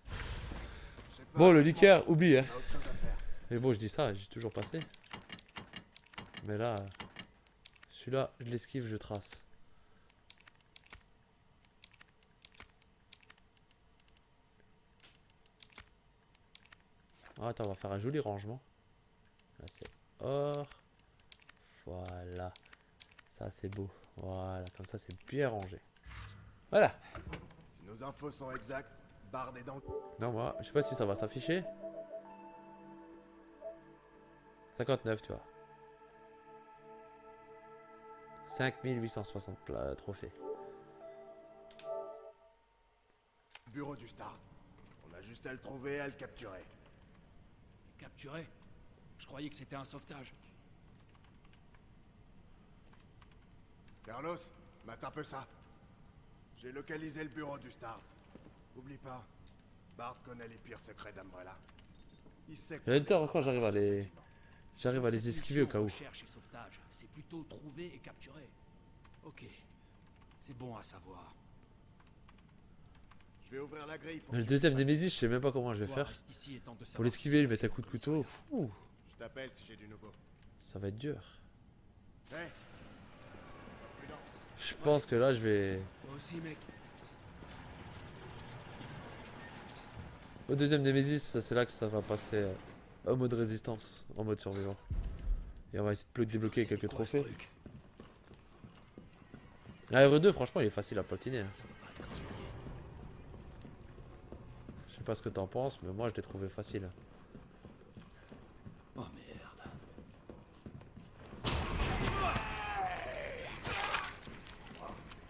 Speaker 3: Je sais pas,
Speaker 1: Bon, le
Speaker 3: je
Speaker 1: liqueur, oublie hein.
Speaker 3: m'en fous, on a autre chose à faire.
Speaker 1: Mais bon, je dis ça, j'ai toujours passé. Mais là, celui-là, je l'esquive, je trace. Ah, attends, on va faire un joli rangement. Là, c'est or. Voilà. Ça, c'est beau. Voilà, comme ça, c'est bien rangé. Voilà.
Speaker 3: Si nos infos sont exactes, Bard est dans le...
Speaker 1: Non, moi, je sais pas si ça va s'afficher. 59, tu vois. 5860 trophées.
Speaker 3: Bureau du Stars. On a juste à le trouver et à le capturer.
Speaker 5: Capturé? Je croyais que c'était un sauvetage.
Speaker 3: Carlos, Mate un peu ça. J'ai localisé le bureau du Stars. Oublie pas, Bart connaît les pires secrets d'Umbrella. Il sait que...
Speaker 1: J'ai peur quand j'arrive à les... J'arrive à les esquiver au cas où.
Speaker 5: Recherche et sauvetage, c'est plutôt trouver et capturer. Ok, c'est bon à savoir.
Speaker 3: Je vais ouvrir la grille pour...
Speaker 1: Mais le
Speaker 3: que tu
Speaker 1: deuxième
Speaker 3: puisses
Speaker 1: Nemesis, je sais même pas comment je vais
Speaker 5: Toi,
Speaker 1: faire.
Speaker 5: reste ici et tente de
Speaker 1: Pour
Speaker 5: savoir
Speaker 1: l'esquiver,
Speaker 5: ce
Speaker 1: lui
Speaker 5: qui
Speaker 1: mettre un
Speaker 5: s'est
Speaker 1: coup de
Speaker 5: passé au
Speaker 1: couteau.
Speaker 5: commissariat.
Speaker 1: Ouh,
Speaker 3: passer. Je t'appelle si j'ai du nouveau.
Speaker 1: ça va être dur.
Speaker 3: Hey. Prudent.
Speaker 1: Je pense que là, je vais...
Speaker 5: Toi aussi, mec.
Speaker 1: Au deuxième Nemesis, c'est là que ça va passer en mode résistance, en mode survivant. Et on va essayer de débloquer quelques
Speaker 5: C'était quoi, ce
Speaker 1: trophées.
Speaker 5: truc?
Speaker 1: La RE2, franchement, il est facile à platiner. Hein.
Speaker 5: Ça peut pas être un souvenir.
Speaker 1: Je sais pas ce que t'en penses, mais moi, je l'ai trouvé facile.
Speaker 5: Oh merde.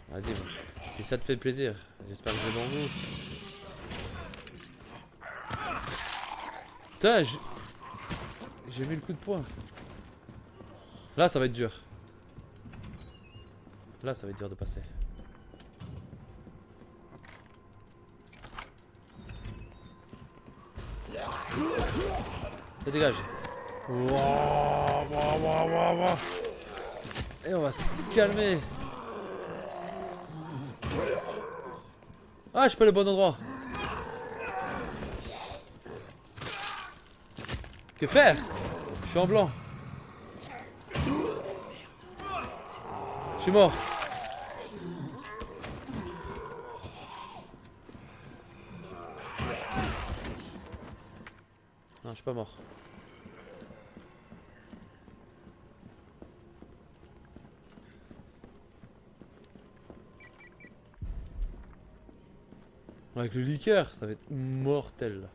Speaker 1: Vas-y, si ça te fait plaisir. J'espère que j'ai bon goût. Putain, j'ai mis le coup de poing. Là, ça va être dur. Là, ça va être dur de passer. Et dégage. Wouah, wouah, wouah, wouah, wouah. Et on va se calmer. Ah, je suis pas le bon endroit. Que faire? Je suis en blanc. Je suis mort. Non, je suis pas mort. Avec le liqueur, ça va être mortel.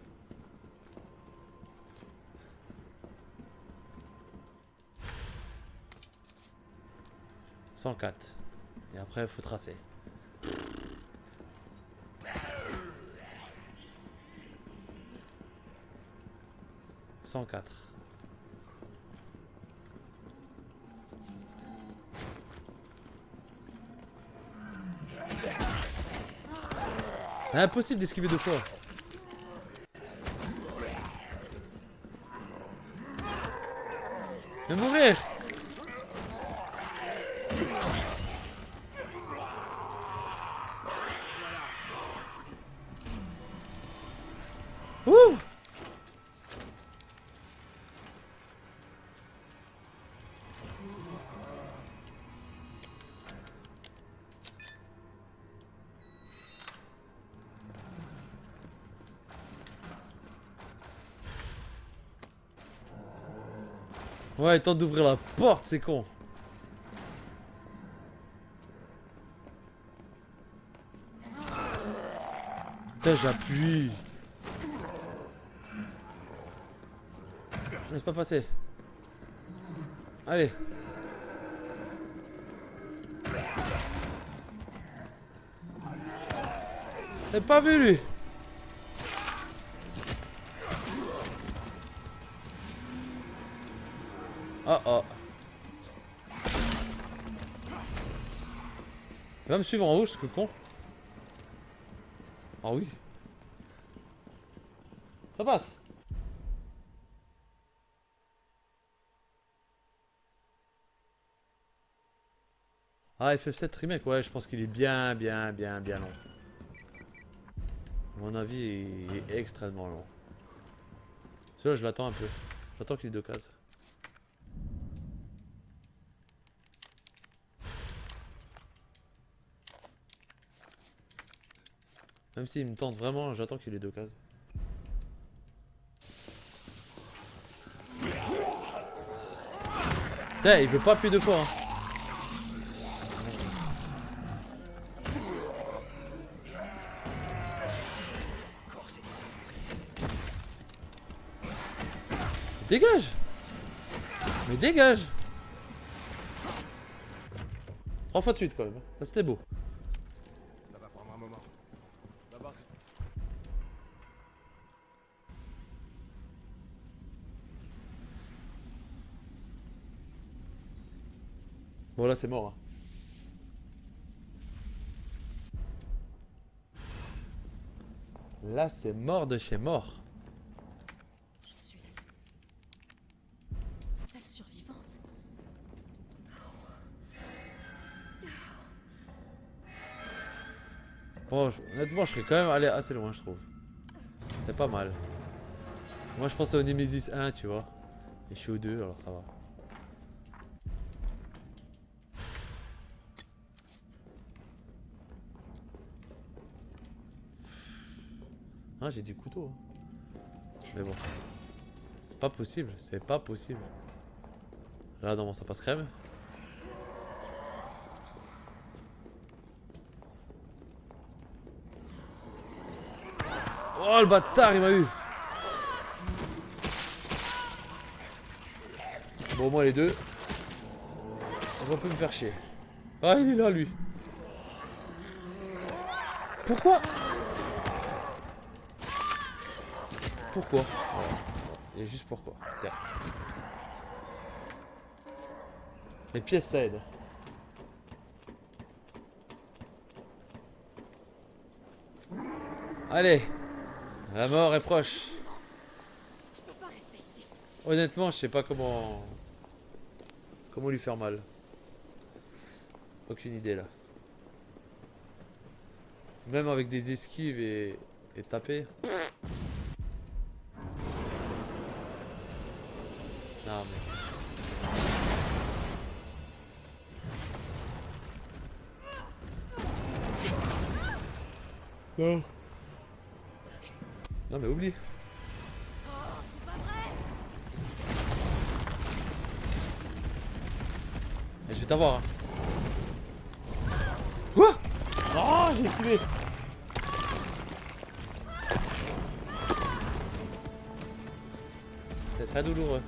Speaker 1: « 104. Et après, il faut tracer. « 104. » C'est impossible d'esquiver deux fois. Je vais mourir. Ouh. Ouais, tente d'ouvrir la porte, c'est con. Putain, j'appuie. Laisse pas passer. Allez. J'ai pas vu lui. Oh oh. Il va me suivre en haut, ce con. Ah oui. Ça passe. Ah, FF7 Remake, ouais, je pense qu'il est bien long. À mon avis, il est extrêmement long. Celui-là, je l'attends un peu. J'attends qu'il ait deux cases. Même s'il me tente vraiment, j'attends qu'il ait deux cases. Putain, il veut pas appuyer deux fois. Hein. Dégage! Mais dégage! 3 fois de suite quand même. Ça c'était beau.
Speaker 3: Ça va prendre un moment. D'abord,
Speaker 1: Bon là c'est mort. Hein. Là, c'est mort de chez mort.
Speaker 2: Je suis la seule survivante.
Speaker 1: Bon, honnêtement, je serais quand même allé assez loin, je trouve. C'est pas mal. Moi, je pensais au Nemesis 1, tu vois. Et je suis au 2, alors ça va. Ah, j'ai des couteaux. Mais bon. C'est pas possible, c'est pas possible. Là, non, ça passe crème. Oh, le bâtard, il m'a eu. Bon, moi, les deux. On va pas me faire chier. Ah, il est là, lui. Pourquoi? Pourquoi? Voilà. Et juste pourquoi. Tiens. Les pièces, ça aide. Allez. La mort est proche.
Speaker 2: Je peux pas rester ici.
Speaker 1: Honnêtement, je sais pas comment lui faire mal. Aucune idée là. Même avec des esquives et taper. Non mais. Non. Non mais oublie.
Speaker 2: C'est pas vrai.
Speaker 1: Et je vais t'avoir. Hein. Quoi? Oh, j'ai esquivé. C'est très douloureux.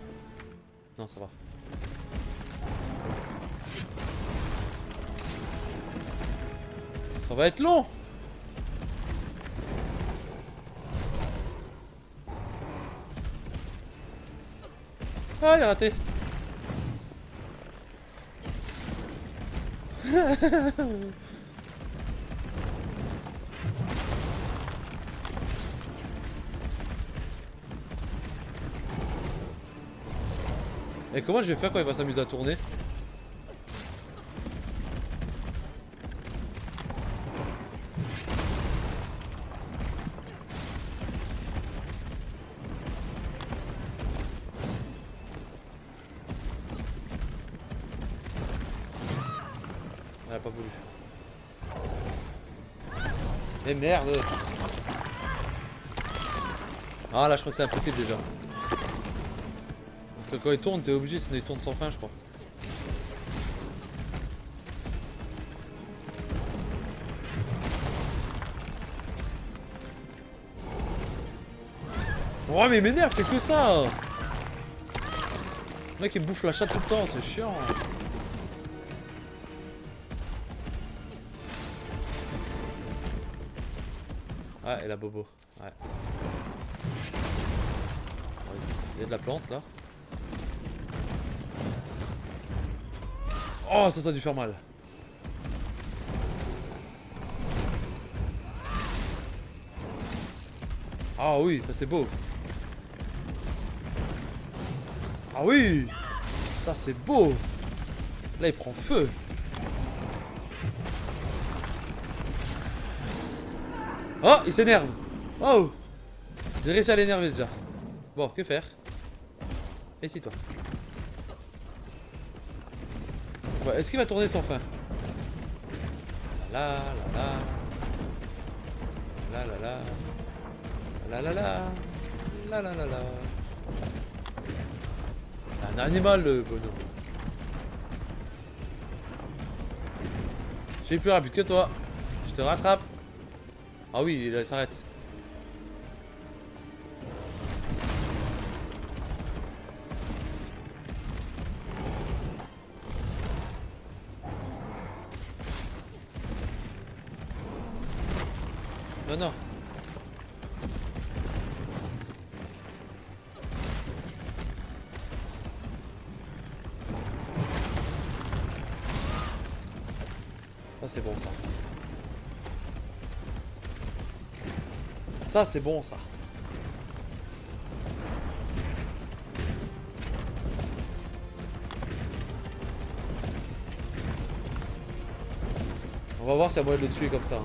Speaker 1: Non, ça va. Ça va être long. Ah, il a raté. Et comment je vais faire quand il va s'amuser à tourner? Elle a pas voulu. Mais merde! Ah là je crois que c'est impossible déjà. Parce que quand il tourne, t'es obligé, sinon il tourne sans fin je crois. Oh mais il m'énerve, fait que ça! Le mec il me bouffe la chatte tout le temps, c'est chiant. Ah, et la bobo. Ouais. Il y a de la plante là. Oh, ça a dû faire mal. Ah oui, ça c'est beau. Ah oui, ça c'est beau. Là il prend feu. Oh, il s'énerve. Oh, j'ai réussi à l'énerver déjà. Bon, que faire? Ici toi. Ouais, est-ce qu'il va tourner sans fin? La la la la la la la la la la la la. Un animal le bonhomme. Je suis plus rapide que toi. Je te rattrape. Ah oui, il s'arrête. Non, non. Ça c'est bon ça. Ça c'est bon ça. On va voir si y a moyen de le tuer comme ça.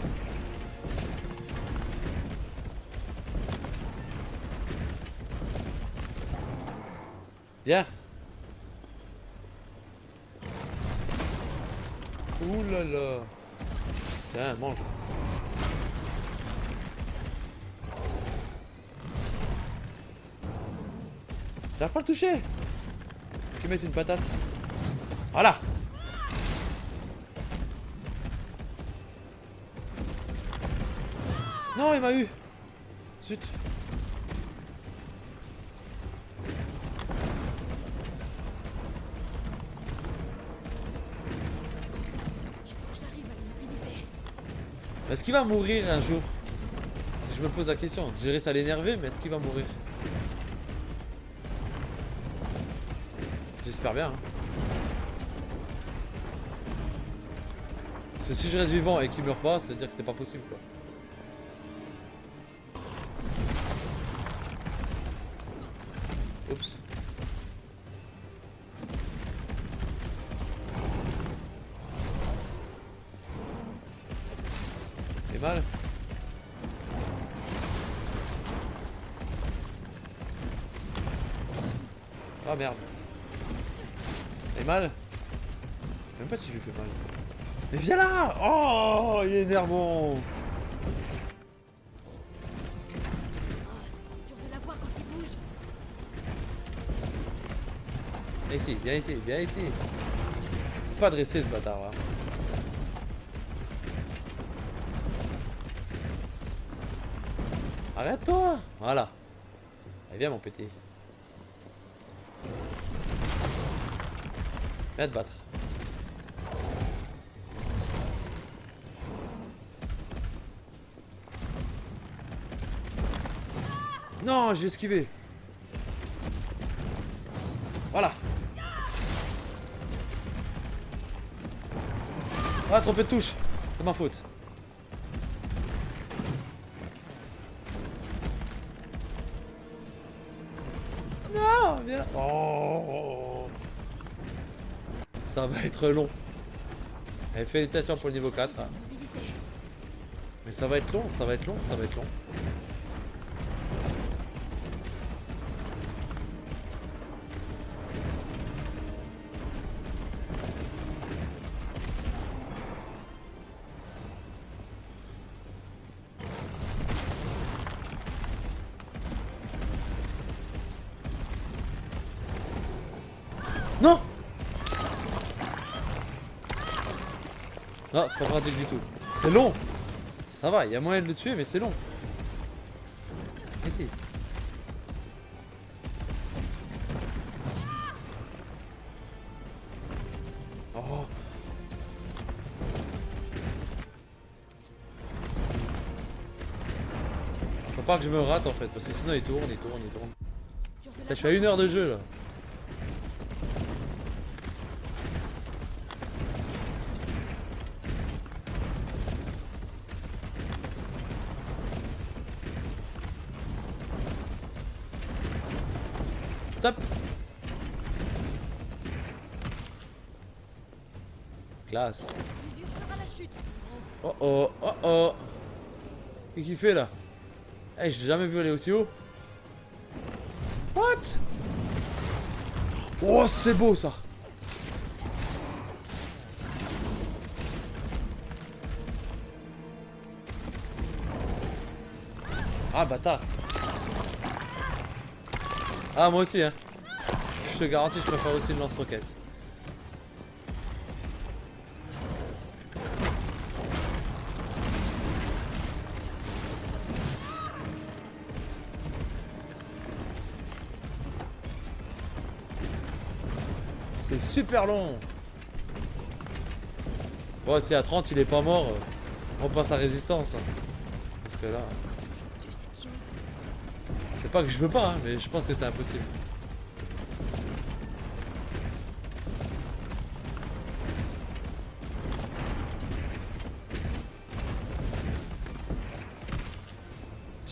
Speaker 1: Viens. Ouh là là. Tiens, mange. J'arrive pas à le toucher. Faut qu'il mette une patate. Voilà. Non, il m'a eu. Zut.
Speaker 2: Il faut que j'arrive à le mobiliser.
Speaker 1: Est-ce qu'il va mourir un jour? Si je me pose la question. Je dirais ça l'énerver, mais est-ce qu'il va mourir? J'espère bien. Hein. Parce que si je reste vivant et qu'il meurt pas, ça veut dire que c'est pas possible quoi. Oups. C'est mal. Ah merde. Il est mal. Même pas si je lui fais mal. Mais viens là. Oh, il est énervant.
Speaker 2: Oh, c'est dur de la voir quand il bouge.
Speaker 1: Viens ici, viens ici, viens ici. Pas dresser ce bâtard là. Arrête-toi. Voilà. Allez, viens mon petit. Viens te battre. Non, j'ai esquivé. Voilà. Ah, trompé de touche. C'est ma faute. Non, viens. Oh. Ça va être long. Et félicitations pour le niveau 4. Hein.
Speaker 2: Mobiliser.
Speaker 1: Mais ça va être long, ça va être long, ça va être long. Non! Non, c'est pas pratique du tout. C'est long! Ça va, il y a moyen de le tuer, mais c'est long. Ici. Oh! Faut pas que je me rate en fait, parce que sinon il tourne, il tourne, il tourne.
Speaker 2: Dur de la
Speaker 1: Là, je suis à 1 heure de jeu là. Top. Classe.
Speaker 2: Plus dur sera la chute.
Speaker 1: Oh oh, oh oh. Qu'est-ce qu'il fait là? Eh, j'ai jamais vu aller aussi haut. What? Oh, c'est beau ça. Ah, bâtard. Ah, moi aussi, hein. Je te garantis, je préfère aussi le lance-roquette. C'est super long. Bon, si à 30 il est pas mort, on passe à résistance. Hein. Parce que là,
Speaker 2: Tu cette chose.
Speaker 1: c'est pas que je veux pas, hein, mais je pense que c'est impossible.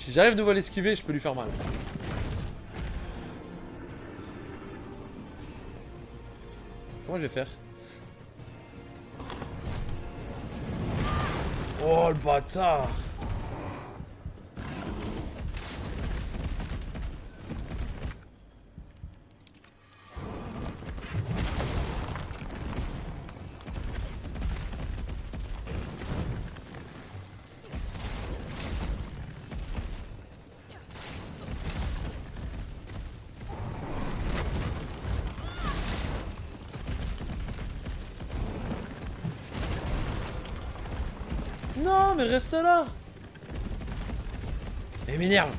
Speaker 1: Si j'arrive de nouveau à l'esquiver, je peux lui faire mal. Comment je vais faire? Oh le bâtard! Non, mais reste là! Il m'énerve!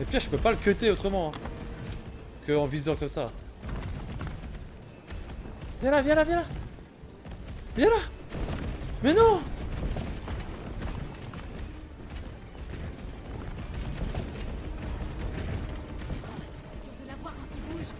Speaker 1: Et puis je peux pas le cutter autrement hein, que en visant comme ça. Viens là, viens là, viens là! Viens là! Mais non!
Speaker 2: Dur de la voir quand il bouge.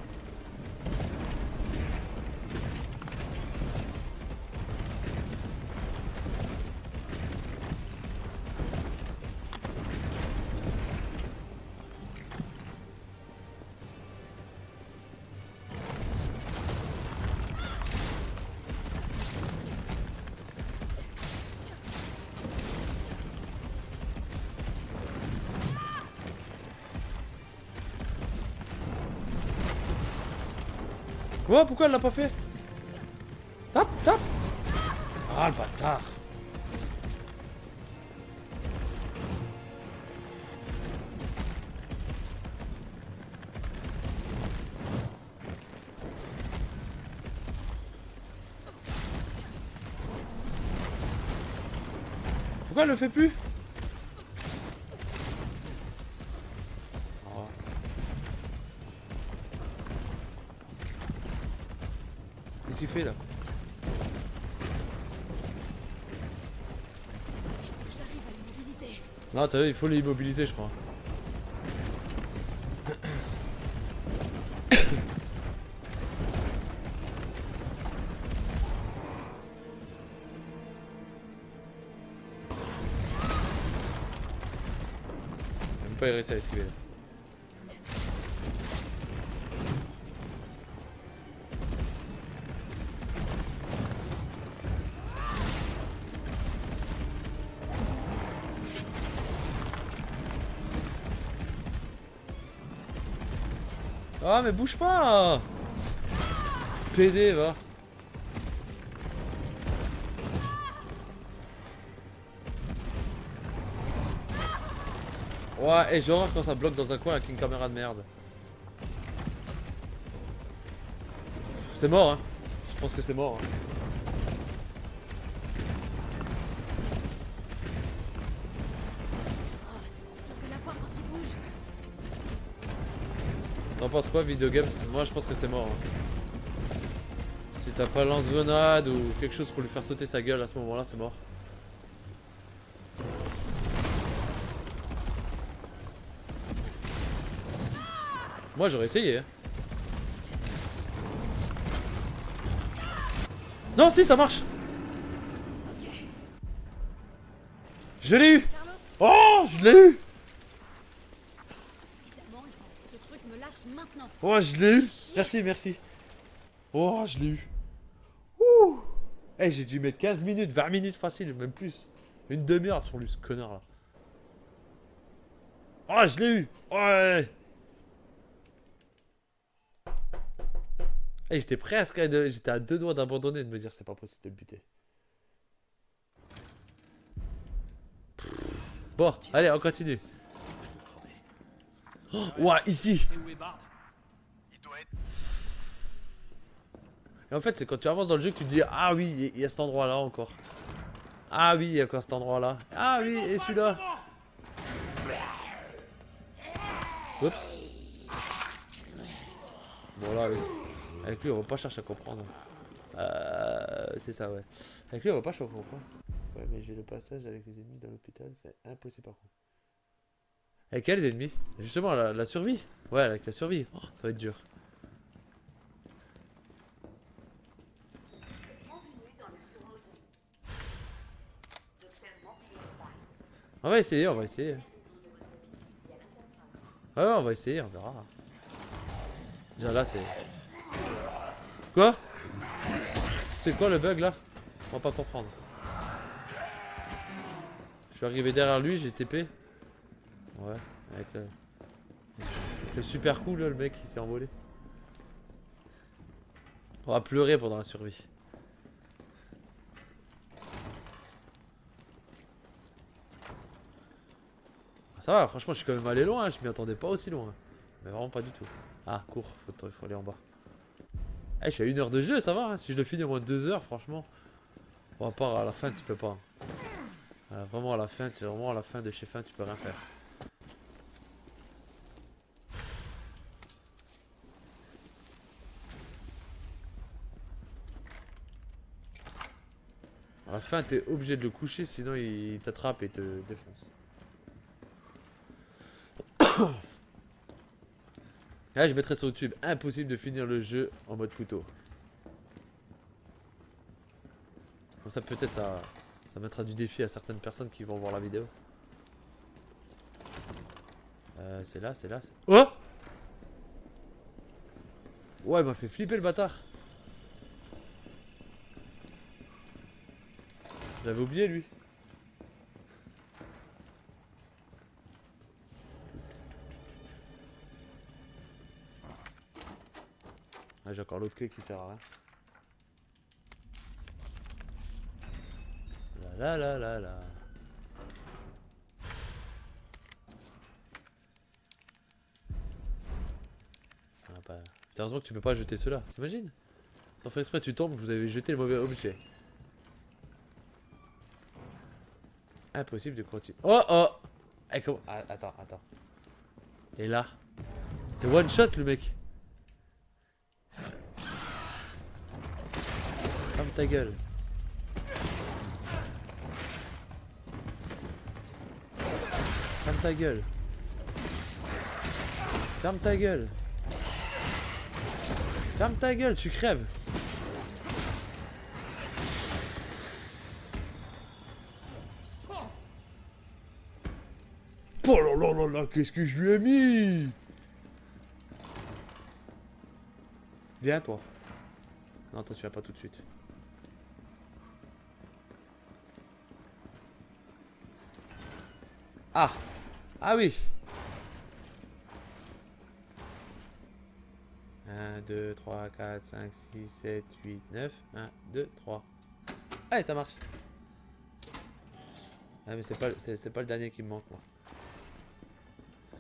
Speaker 1: Oh, pourquoi elle l'a pas fait? Tape, tape! Ah, le bâtard! Pourquoi elle le fait plus? Oh. Qu'est-ce qu'il fait là?
Speaker 2: J'arrive à l'immobiliser.
Speaker 1: Non, t'as vu, il faut l'immobiliser, je crois. J'ai même pas réussi à esquiver là. Ah mais bouge pas! PD va. Ouais, et j'ai horreur quand ça bloque dans un coin avec une caméra de merde. C'est mort hein. Je pense que c'est mort. Hein.
Speaker 2: Oh, c'est dur de la voir quand il bouge.
Speaker 1: T'en penses quoi, Video Games? Moi je pense que c'est mort. Hein. Si t'as pas lance-grenade ou quelque chose pour lui faire sauter sa gueule à ce moment-là, c'est mort. Moi j'aurais essayé. Hein. Non, si, ça marche! Je l'ai eu!
Speaker 2: Carlos,
Speaker 1: Oh, je l'ai eu!
Speaker 2: évidemment, il fallait que ce truc me lâche maintenant.
Speaker 1: Oh, je l'ai eu! Merci, merci. Oh, je l'ai eu. Ouh! Eh, j'ai dû mettre 15 minutes, 20 minutes facile, même plus. Une demi-heure sur lui, ce connard là. Oh, je l'ai eu! Ouais! Eh, j'étais presque j'étais à deux doigts d'abandonner, de me dire c'est pas possible de le buter. Bon, allez, on continue. Oh, ouah, ici!
Speaker 5: C'est où est Bard?
Speaker 3: Il doit être...
Speaker 1: Et en fait, c'est quand tu avances dans le jeu que tu te dis ah oui, il y a cet endroit là encore. Ah oui, il y a encore cet endroit là. Ah oui, et celui-là. Oups. Bon là, oui. Avec lui, on va pas chercher à comprendre. C'est ça, ouais. Avec lui, on va pas chercher à comprendre. Ouais, mais j'ai le passage avec les ennemis dans l'hôpital, c'est impossible par contre. Avec quels ennemis? Justement, la survie. Ouais, avec la survie. Oh, ça va être dur. On va essayer, on va essayer. Ouais, on va essayer, on verra. Déjà là, c'est... Quoi? C'est quoi le bug là? On va pas comprendre. Je suis arrivé derrière lui, j'ai TP. Ouais, avec le super coup là, le mec qui s'est envolé. On va pleurer pendant la survie. Ça va, franchement, je suis quand même allé loin, je m'y attendais pas aussi loin. Mais vraiment pas du tout. Ah, cours, il faut aller en bas. Eh, je suis à 1 heure de jeu, ça va, hein. Si je le finis en moins de 2 heures, franchement. Bon, à part à la fin, tu peux pas. Vraiment à la fin, tu vraiment à la fin de chez fin, tu peux rien faire. À la fin, t'es obligé de le coucher, sinon il t'attrape et te défonce. Là, je mettrai sur YouTube, impossible de finir le jeu en mode couteau. Comme ça, peut-être ça mettra du défi à certaines personnes qui vont voir la vidéo. C'est là, c'est là. Oh! Ouais, il m'a fait flipper le bâtard. J'avais oublié lui. Ah, j'ai encore l'autre clé qui sert à rien. La la la la. Ah, pas... Heureusement que tu peux pas jeter ceux-là. T'imagines? Sans faire exprès, tu tombes, vous avez jeté le mauvais objet. Impossible de continuer. Oh oh! Eh, comment... Ah, attends, attends. Et là? C'est one shot le mec. Ferme ta gueule. Ferme ta gueule. Ferme ta gueule. Ferme ta gueule, tu crèves. Oh là là là là, qu'est-ce que je lui ai mis? Viens toi. Non, toi tu viens pas tout de suite. Ah! Ah oui! 1, 2, 3, 4, 5, 6, 7, 8, 9. 1, 2, 3. Allez, ça marche! Ah, mais c'est pas le dernier qui me manque, moi.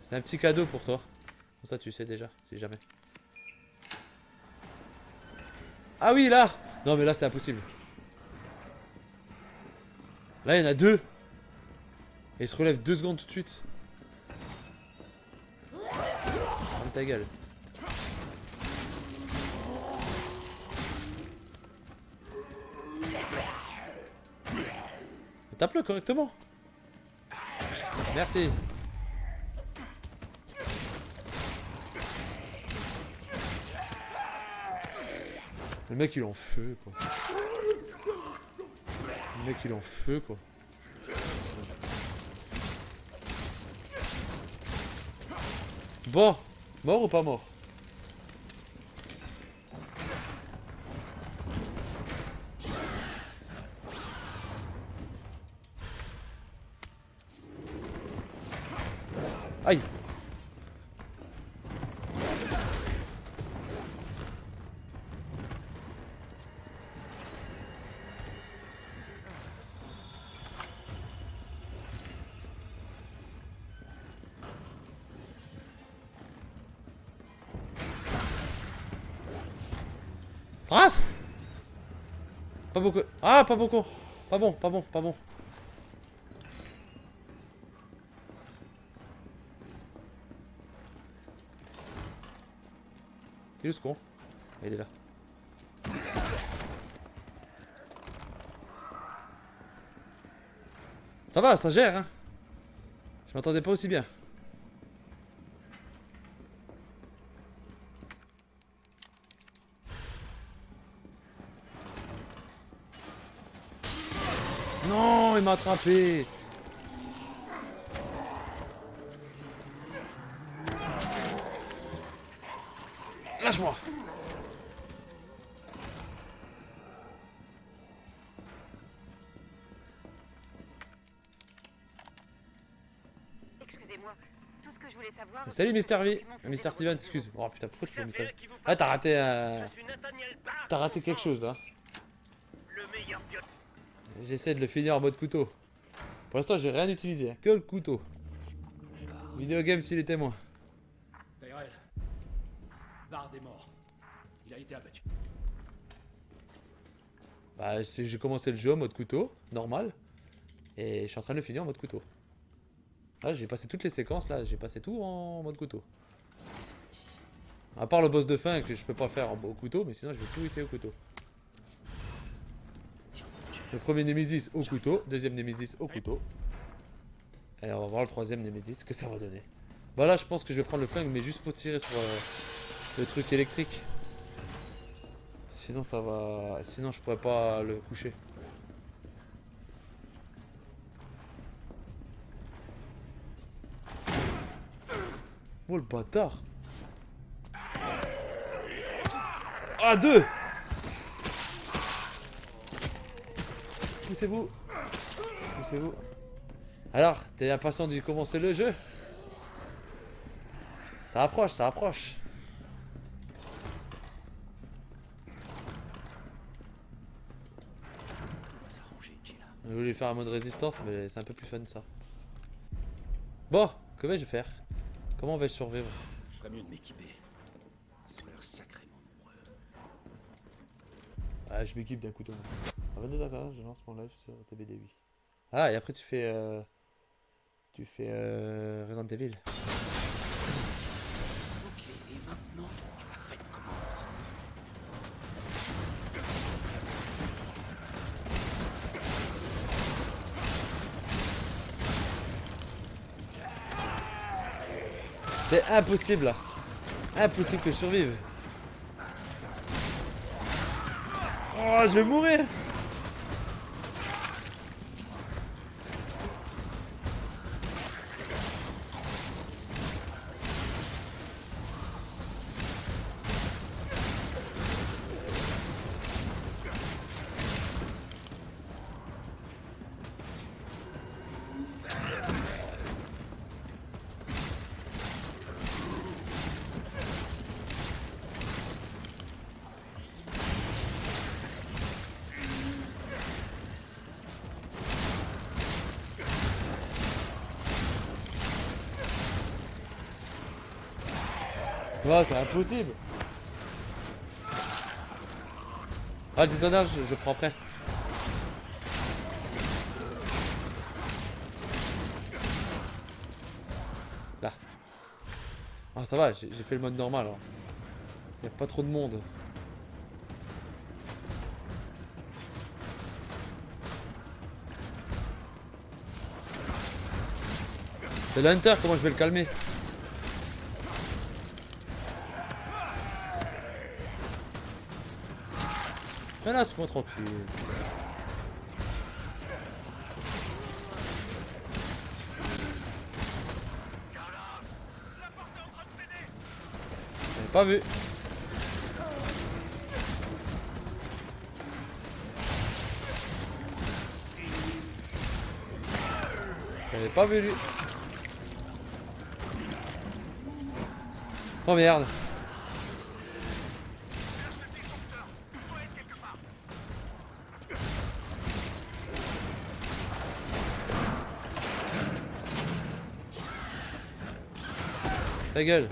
Speaker 1: C'est un petit cadeau pour toi. Comme ça, tu sais déjà, si jamais. Ah oui, là! Non, mais là, c'est impossible. Là, il y en a deux. Et il se relève 2 secondes tout de suite. Ferme ta gueule. Tape-le correctement. Merci. Le mec il est en feu quoi. Le mec il est en feu quoi. Bon, mort ou pas mort? Aïe. Trace. Pas beaucoup. Ah, pas beaucoup. Pas bon, pas bon, pas bon. Il est où ce con? Il est là. Ça va, ça gère hein. Je m'attendais pas aussi bien. Non, il m'a attrapé. Lâche-moi.
Speaker 6: Excusez-moi, tout ce que je voulais savoir...
Speaker 1: Salut Mister V.
Speaker 6: Comment
Speaker 1: Mister
Speaker 6: faisait
Speaker 1: Steven,
Speaker 6: votre
Speaker 1: excuse. Oh putain, pourquoi tu fais Mister V?
Speaker 7: qui vous
Speaker 1: Ah,
Speaker 7: parle.
Speaker 1: t'as raté
Speaker 7: Je suis Nathaniel Barr,
Speaker 1: T'as raté quelque chose là.
Speaker 7: le meilleur pilote.
Speaker 1: J'essaie de le finir en mode couteau. Pour l'instant, j'ai rien utilisé, hein, que le couteau. Video game s'il est témoin.
Speaker 5: Tyrell. Bard est mort. Il a été abattu.
Speaker 1: Bah, j'ai commencé le jeu en mode couteau, normal. Et je suis en train de le finir en mode couteau. Là, j'ai passé toutes les séquences, là, j'ai passé tout en mode couteau. À part le boss de fin que je peux pas faire au couteau, mais sinon je vais tout essayer au couteau. Le premier Nemesis au couteau, deuxième Nemesis au couteau. Et on va voir le troisième Nemesis, ce que ça va donner. Bah là, je pense que je vais prendre le flingue, mais juste pour tirer sur le truc électrique. Sinon ça va... Sinon je pourrais pas le coucher. Oh le bâtard. Ah, deux. Poussez-vous. Poussez-vous. Alors, t'es impatient de commencer le jeu? Ça approche, ça approche.
Speaker 5: On va s'arranger, Jill.
Speaker 1: Je voulais faire un mode résistance, mais c'est un peu plus fun ça. Bon, que vais-je faire? Comment vais-je survivre?
Speaker 5: Je ferais mieux de m'équiper. Ils ont l'air sacrément nombreux.
Speaker 1: Ah, je m'équipe d'un couteau. À 22h, je lance mon live sur TBD8. Ah, et après tu fais... Resident Evil.
Speaker 5: Ok, et maintenant, la fête commence.
Speaker 1: C'est impossible là. Impossible que je survive. Oh, je vais mourir. Oh, c'est impossible. Ah, le détonnage, je prends prêt. Là. Ah, ça va, j'ai fait le mode normal. Alors. Il n'y a pas trop de monde. C'est l'Hunter, comment je vais le calmer? Mais là, c'est moi tranquille. J'avais pas vu. J'avais pas vu lui. Oh merde. Ta gueule.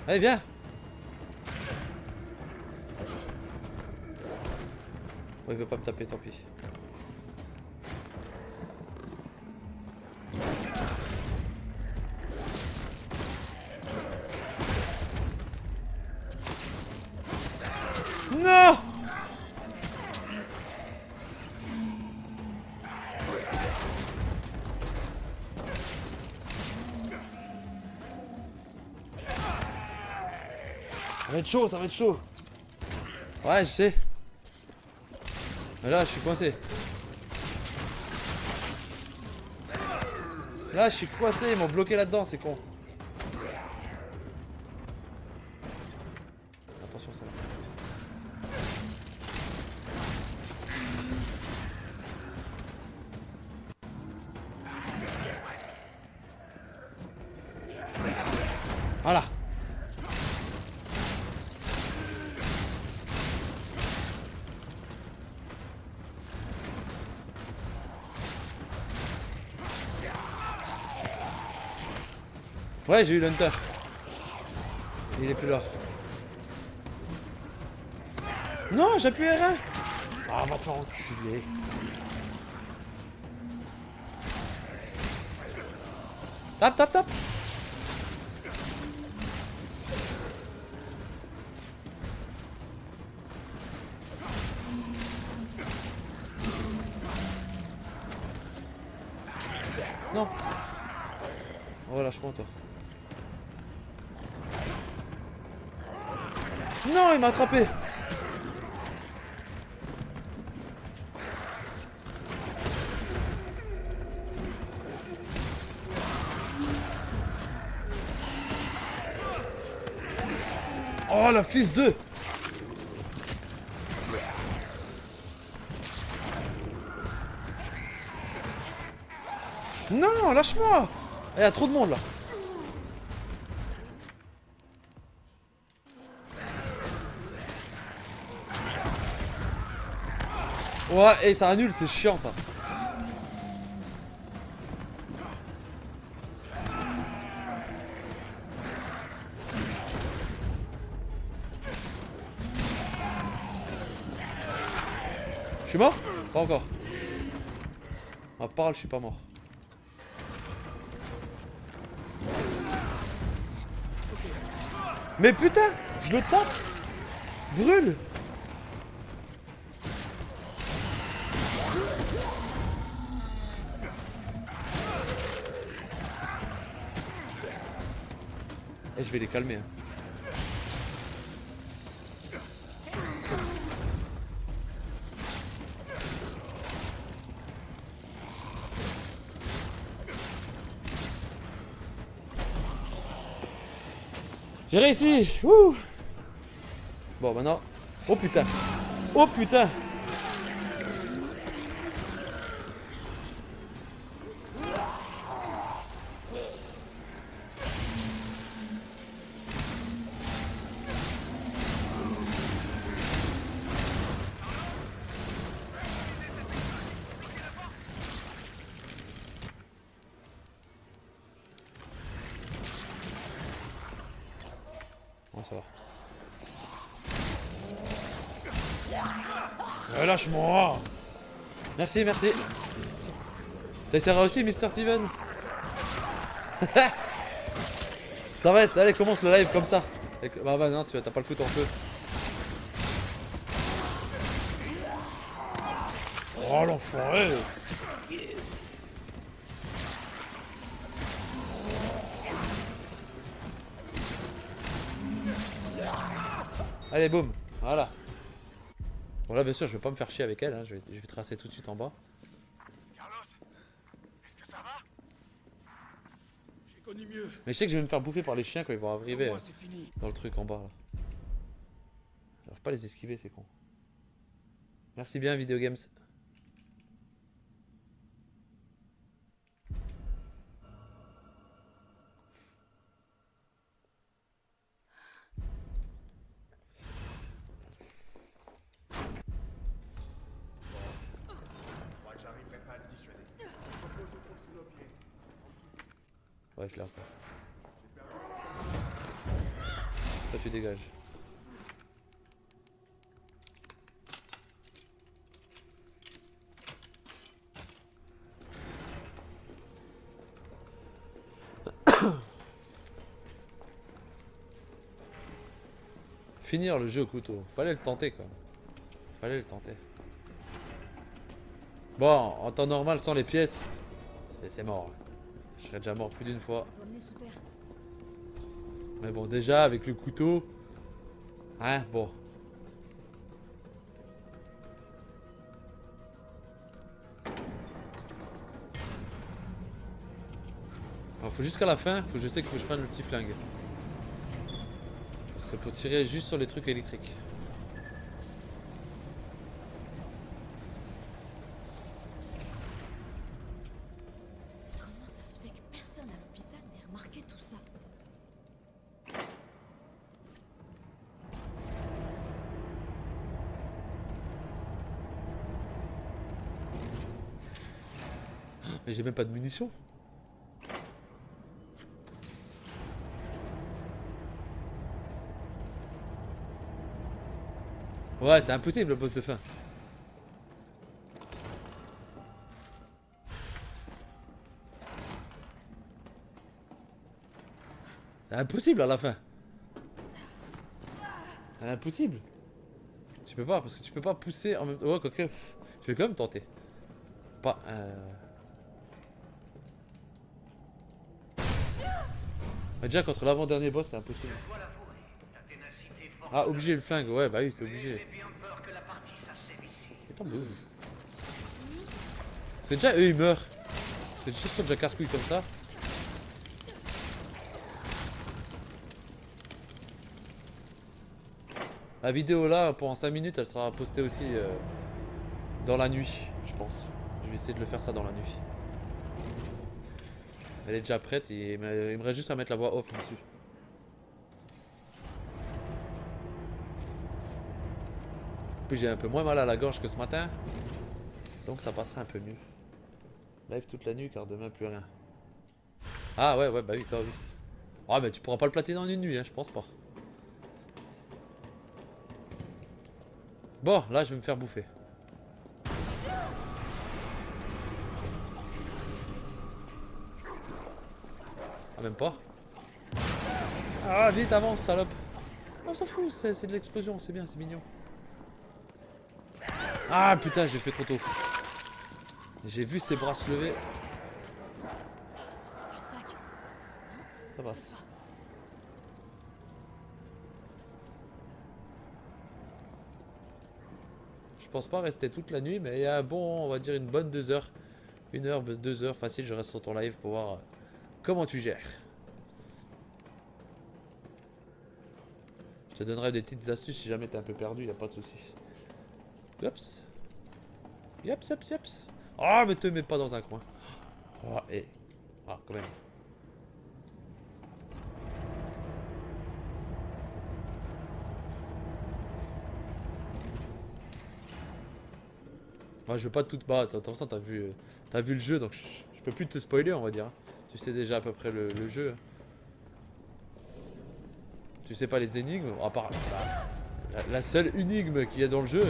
Speaker 1: Allez, viens. Oh, il veut pas me taper, tant pis. Non! Ça va être chaud, ça va être chaud. Ouais, je sais. Mais là, je suis coincé. Là, je suis coincé, ils m'ont bloqué là-dedans, c'est con. Attention, ça va. Voilà. Ouais, j'ai eu l'hunter. Il est plus là. Non, j'appuie R1. Ah, va te faire enculer. Tape, tape, tape. Non. Oh, lâche-moi, toi. Non, il m'a attrapé. Oh, la fils de... Non, lâche-moi. Il y a trop de monde là. Ouais, et ça annule, c'est chiant ça. Je suis mort? Pas encore. Ah, parle, je suis pas mort. Mais putain, je le tape. Brûle. Et je vais les calmer. Hein. J'ai réussi. Ouh. Bon, maintenant. Oh putain. Oh putain. Bon, ça va. Lâche-moi. Merci, merci. T'essaieras aussi, Mr. Steven. Ça va être... Allez, commence le live comme ça. Bah non, t'as pas le foot en feu. Oh, l'enfoiré. Allez, boum. Voilà. Bon, là, bien sûr, je vais pas me faire chier avec elle. Hein. Je vais tracer tout de suite en bas.
Speaker 3: Carlos, est-ce que ça va?
Speaker 5: J'ai connu mieux.
Speaker 1: Mais je sais que je vais me faire bouffer par les chiens quand ils vont arriver
Speaker 5: Moi, c'est fini.
Speaker 1: dans le truc en bas. Là. J'arrive pas à les esquiver, c'est con. Merci bien, Video Games.
Speaker 3: Je crois que j'arriverai pas à te dissuader. Propose de continuer au pied.
Speaker 1: Ouais, je l'ai encore. Toi, tu dégages. Finir le jeu au couteau. Fallait le tenter quoi. Fallait le tenter. Bon, en temps normal, sans les pièces, c'est mort. Je serais déjà mort plus d'une fois.
Speaker 2: Ça doit mener sous terre.
Speaker 1: Mais bon, déjà avec le couteau. Hein, bon. Alors, faut jusqu'à la fin, faut que je sais qu'il faut que je prenne le petit flingue. Parce que pour tirer juste sur les trucs électriques.
Speaker 2: Comment ça se fait que personne à l'hôpital n'ait remarqué tout ça?
Speaker 1: Mais j'ai même pas de munitions. Ouais, c'est impossible le boss de fin. C'est impossible à la fin. C'est impossible. Tu peux pas, parce que tu peux pas pousser en même temps. Ouais, quoique. Je vais quand même tenter. Pas. Déjà contre l'avant-dernier boss, c'est impossible. Ah, obligé le flingue, ouais, bah oui, c'est obligé. Attends, mais où? Parce que déjà, eux ils meurent. Parce que juste sont déjà casse-couilles comme ça. La vidéo là, pendant 5 minutes, elle sera postée aussi dans la nuit, je pense. Je vais essayer de le faire ça dans la nuit. Elle est déjà prête, il me reste juste à mettre la voix off dessus. Puis j'ai un peu moins mal à la gorge que ce matin. Donc ça passera un peu mieux. Live toute la nuit car demain plus rien. Ah ouais, bah oui, toi oui. Ah mais tu pourras pas le platiner en une nuit, hein, je pense pas. Bon, là je vais me faire bouffer. Ah même pas. Ah vite avance salope. On s'en fout, c'est de l'explosion, c'est bien, c'est mignon. Ah putain, j'ai fait trop tôt. J'ai vu ses bras se lever. Ça passe. Je pense pas rester toute la nuit, mais il y a bon, on va dire une bonne 2 heures. 1 heure, 2 heures facile, je reste sur ton live pour voir comment tu gères. Je te donnerai des petites astuces si jamais t'es un peu perdu, y a pas de soucis. Yops. Yops, yops, yops. Oh, mais te mets pas dans un coin. Oh, et. Ah, quand même. Ah, je veux pas tout. Bah, attention, t'as vu le jeu, donc je peux plus te spoiler, on va dire. Tu sais déjà à peu près le jeu. Tu sais pas les énigmes, à part la seule énigme qu'il y a dans le jeu.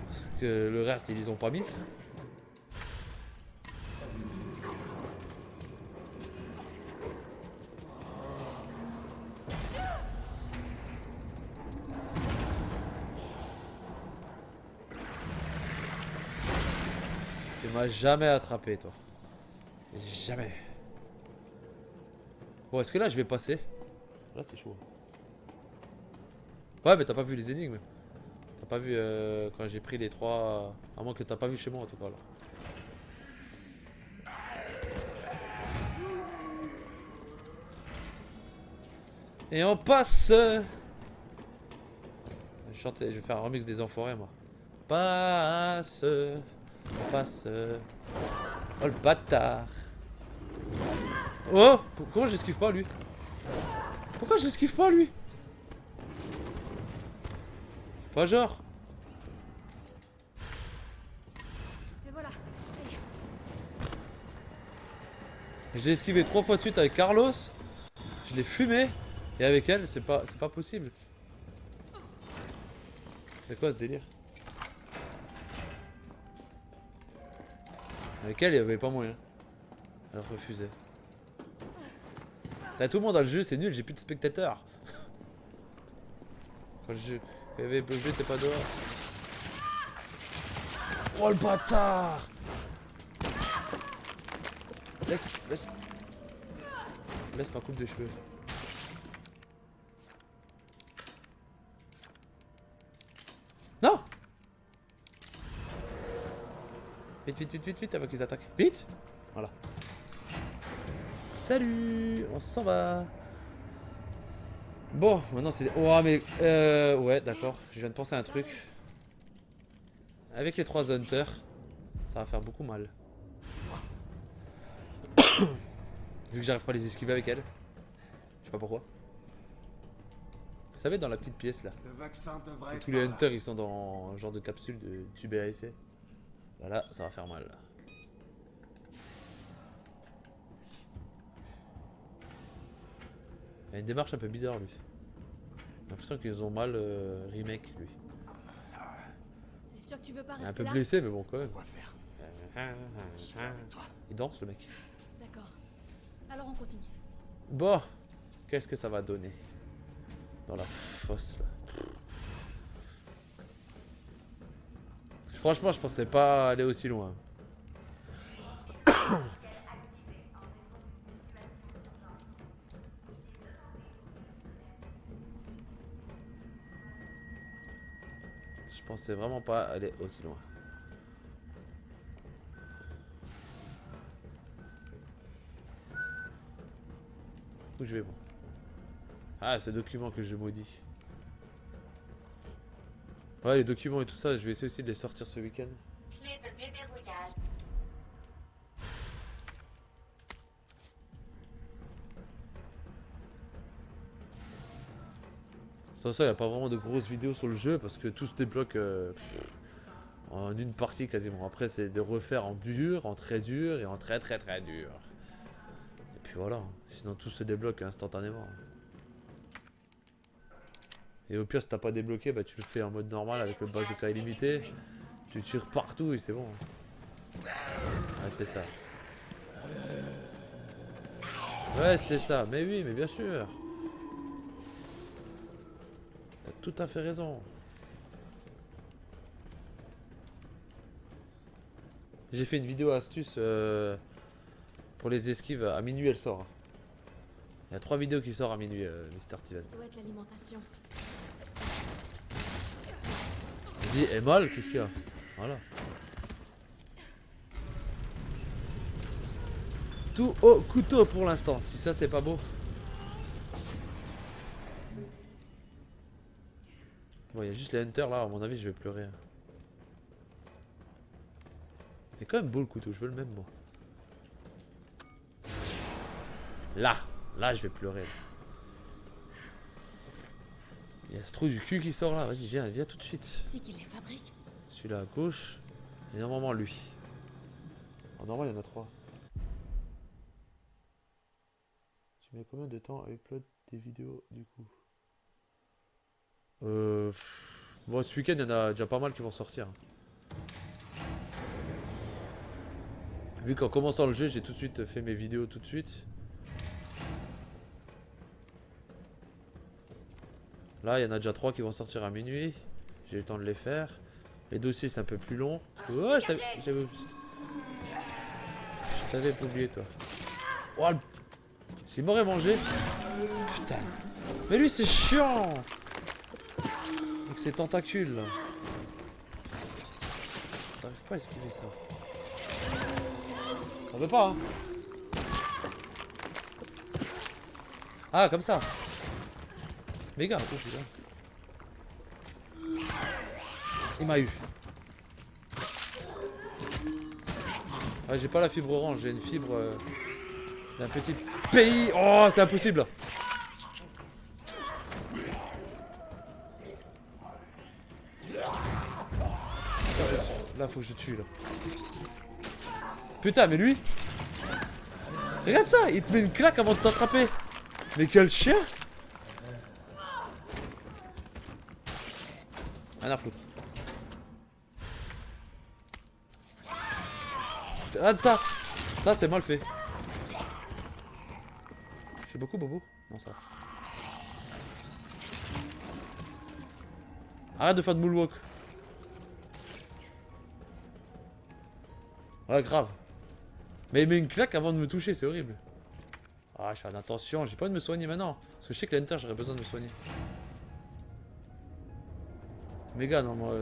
Speaker 1: Parce que le reste, ils les ont pas mis. Tu m'as jamais attrapé, toi. Jamais. Bon, est-ce que là, je vais passer? Là, c'est chaud. Ouais, mais t'as pas vu les énigmes. T'as pas vu quand j'ai pris les 3... À moins que t'as pas vu chez moi, en tout cas, là. Et on passe. Je vais faire un remix des enfoirés, moi. Passe. On passe. Oh, le bâtard. Oh, pourquoi j'esquive pas, lui? Pourquoi j'esquive pas, lui? Pas genre.
Speaker 2: Et voilà, ça y est.
Speaker 1: Je l'ai esquivé 3 fois de suite avec Carlos. Je l'ai fumé. Et avec elle, c'est pas possible. C'est quoi ce délire? Avec elle, il y avait pas moyen. Elle refusait. T'as tout le monde dans le jeu, c'est nul, j'ai plus de spectateurs. Quand le jeu t'es pas dehors. Oh le bâtard! Laisse ma coupe de cheveux. Non! Vite, vite, vite, vite, vite avant qu'ils attaquent. Vite! Voilà. Salut, on s'en va. Bon, maintenant c'est... Oh, mais... ouais, d'accord. Je viens de penser à un truc. Avec les 3 hunters, ça va faire beaucoup mal. Vu que j'arrive pas à les esquiver avec elles. Je sais pas pourquoi. Vous savez, dans la petite pièce là.
Speaker 3: Le vaccin devrait
Speaker 1: Où
Speaker 3: être
Speaker 1: tous les
Speaker 3: par là.
Speaker 1: hunters ils sont dans un genre de capsule de tube à essai. Voilà, ça va faire mal. Il a une démarche un peu bizarre lui. J'ai l'impression qu'ils ont mal remake lui.
Speaker 2: T'es sûr que tu veux pas
Speaker 1: Il est un
Speaker 2: rester
Speaker 1: peu
Speaker 2: là?
Speaker 1: blessé mais bon quand même.
Speaker 3: Quoi faire? Je suis avec toi.
Speaker 1: Il danse le mec.
Speaker 2: D'accord. Alors on continue.
Speaker 1: Bon, qu'est-ce que ça va donner dans la fosse là? Franchement je pensais pas aller aussi loin. Je pensais vraiment pas aller aussi loin. Où je vais bon? Ah, ce document que je maudis. Ouais, les documents et tout ça, je vais essayer aussi de les sortir ce week-end.
Speaker 6: Clé de déverrouillage.
Speaker 1: Sans ça, il n'y a pas vraiment de grosses vidéos sur le jeu parce que tout se débloque en une partie quasiment. Après, c'est de refaire en dur, en très dur et en très très très dur. Et puis voilà, sinon tout se débloque instantanément. Et au pire, si t'as pas débloqué, bah tu le fais en mode normal avec le bazooka illimité. Tu tires partout et c'est bon. Ouais, c'est ça. Ouais, c'est ça. Mais oui, mais bien sûr. T'as tout à fait raison. J'ai fait une vidéo astuce pour les esquives. À minuit, elle sort. Il y a 3 vidéos qui sortent à minuit, Mr. Steven.
Speaker 2: Ça doit être l'alimentation.
Speaker 1: Vas-y, et mal, qu'est-ce qu'il y a? Voilà. Tout au couteau pour l'instant. Si ça, c'est pas beau. Bon, il y a juste les hunters là, à mon avis, je vais pleurer. Il est quand même beau le couteau, je veux le même moi. Là, je vais pleurer. Il y a ce trou du cul qui sort là, vas-y, viens tout de suite.
Speaker 2: C'est ici qu'ils les fabriquent.
Speaker 1: Celui-là à gauche, et normalement lui. En normal, il y en a 3. Tu mets combien de temps à upload des vidéos du coup? Bon, ce week-end, il y en a déjà pas mal qui vont sortir. Vu qu'en commençant le jeu, j'ai tout de suite fait mes vidéos tout de suite. Là, il y en a déjà 3 qui vont sortir à minuit. J'ai eu le temps de les faire. Les dossiers, c'est un peu plus long. Ouais, je t'avais pas oublié, toi. Oh, s'il m'aurait mangé. Putain. Mais lui, c'est chiant. Avec ses tentacules, là. T'arrives pas à esquiver ça. On veut pas, hein. Ah, comme ça. Méga, oh putain. Il m'a eu. Ah, j'ai pas la fibre orange, j'ai une fibre d'un petit pays. Oh, c'est impossible. Là, faut que je tue là. Putain, mais lui. Regarde ça, il te met une claque avant de t'attraper. Mais quel chien. Rien à foutre. Regarde ça. Ça, c'est mal fait. Je fais beaucoup, Bobo? Non, ça va. Arrête de faire de moonwalk. Ouais, grave. Mais il met une claque avant de me toucher, c'est horrible. Ah, je fais attention, j'ai pas envie de me soigner maintenant. Parce que je sais que l'Enter, j'aurais besoin de me soigner. Méga, non, moi,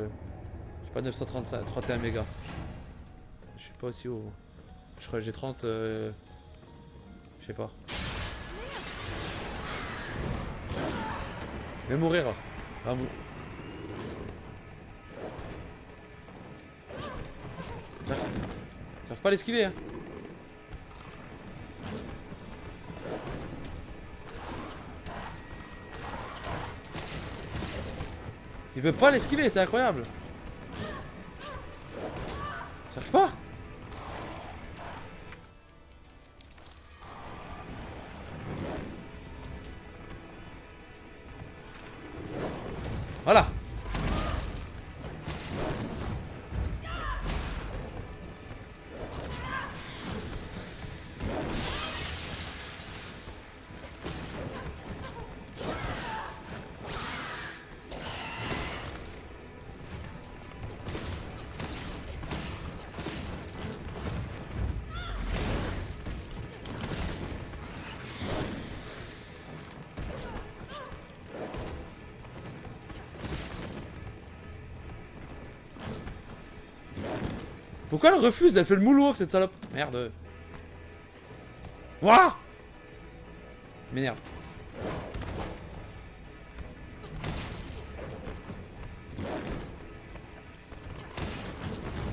Speaker 1: j'ai pas 935, 31 mégas. Je suis pas aussi haut. Je crois que j'ai 30. Je sais pas. Je vais mourir là. Va mou- J'arrive pas à l'esquiver hein. Il veut pas l'esquiver, c'est incroyable. J'arrive pas. Voilà. Pourquoi elle refuse? Elle fait le moonwalk cette salope. Merde. Ouah! M'énerve.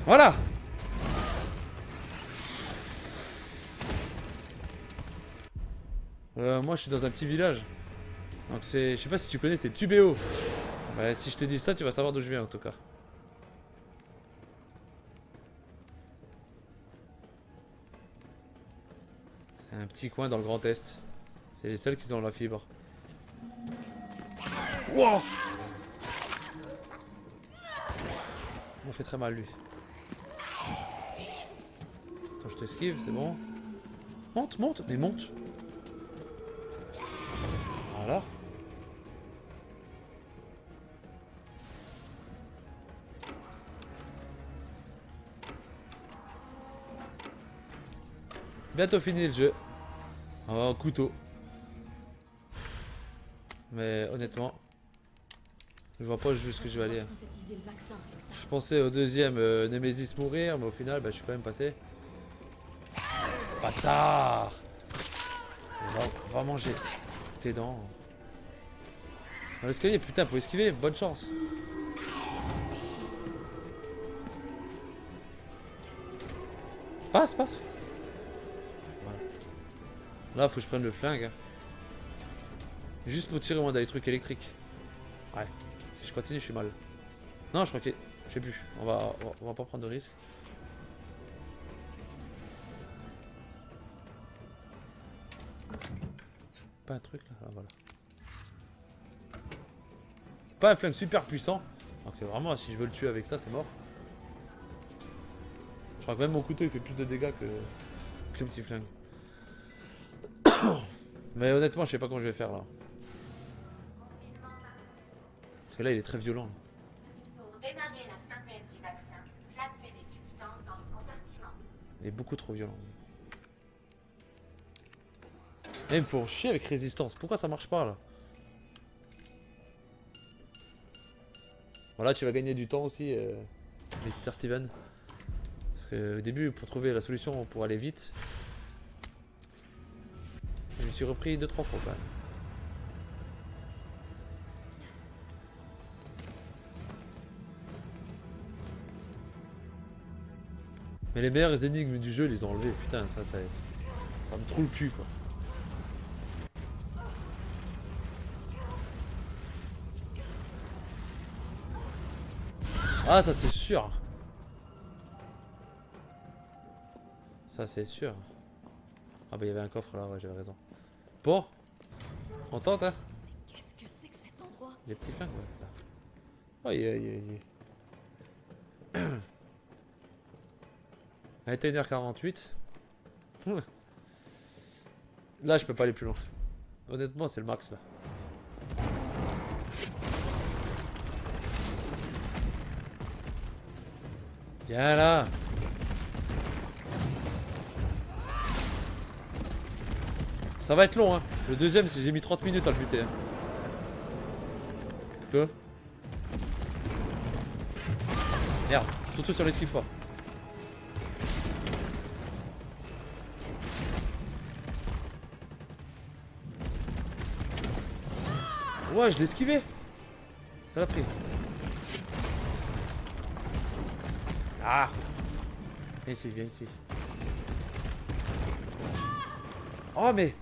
Speaker 1: Voilà. Moi je suis dans un petit village. Donc c'est... Je sais pas si tu connais, c'est Tubéo. Ouais, si je te dis ça, tu vas savoir d'où je viens en tout cas. C'est un petit coin dans le Grand Est. C'est les seuls qui ont la fibre. Wow! On fait très mal lui. Attends, je t'esquive, c'est bon. Monte, monte, mais monte. Voilà. Bientôt fini le jeu. Oh, couteau. Mais honnêtement, je vois pas jusqu'où je vais aller.
Speaker 2: Synthétiser le vaccin avec ça.
Speaker 1: Je pensais au deuxième Nemesis mourir, mais au final, bah, je suis quand même passé. Bâtard! Va manger tes dents. Dans l'escalier, putain, pour esquiver, bonne chance. Passe, passe. Voilà. Là, faut que je prenne le flingue. Hein. Juste pour tirer moins dans les trucs électriques. Ouais. Si je continue, je suis mal. Non, je crois que... Je sais plus. On va pas prendre de risque. Pas un truc là, ah, voilà. C'est pas un flingue super puissant. Donc vraiment, si je veux le tuer avec ça, c'est mort. Je crois que même mon couteau il fait plus de dégâts que le petit flingue. Mais honnêtement, je sais pas comment je vais faire là. Parce que là, il est très violent.
Speaker 6: Pour démarrer la synthèse du vaccin, placez les substances dans le compartiment.
Speaker 1: Il est beaucoup trop violent. Et il me faut chier avec résistance. Pourquoi ça marche pas là? Voilà, tu vas gagner du temps aussi, Mr. Steven. Parce que au début, pour trouver la solution pour aller vite, je me suis repris 2-3 fois quand même. Mais les meilleures énigmes du jeu, ils les ont enlevées. Putain, ça me trouve le cul quoi. Ah, ça c'est sûr. Ça c'est sûr. Ah bah il y avait un coffre là, ouais, j'avais raison. Bon, on tente hein.
Speaker 2: Qu'est-ce que c'est que cet endroit?
Speaker 1: Les petits flingues, ouais. Là. Oh, il 21h48. Là, je peux pas aller plus loin. Honnêtement, c'est le max là. Viens là. Ça va être long hein. Le deuxième, j'ai mis 30 minutes à le buter. Hein. Quoi? Merde, surtout sur l'esquive pas. Ouais, je l'ai esquivé. Ça l'a pris. Ah. Viens ici, viens ici. Oh mais...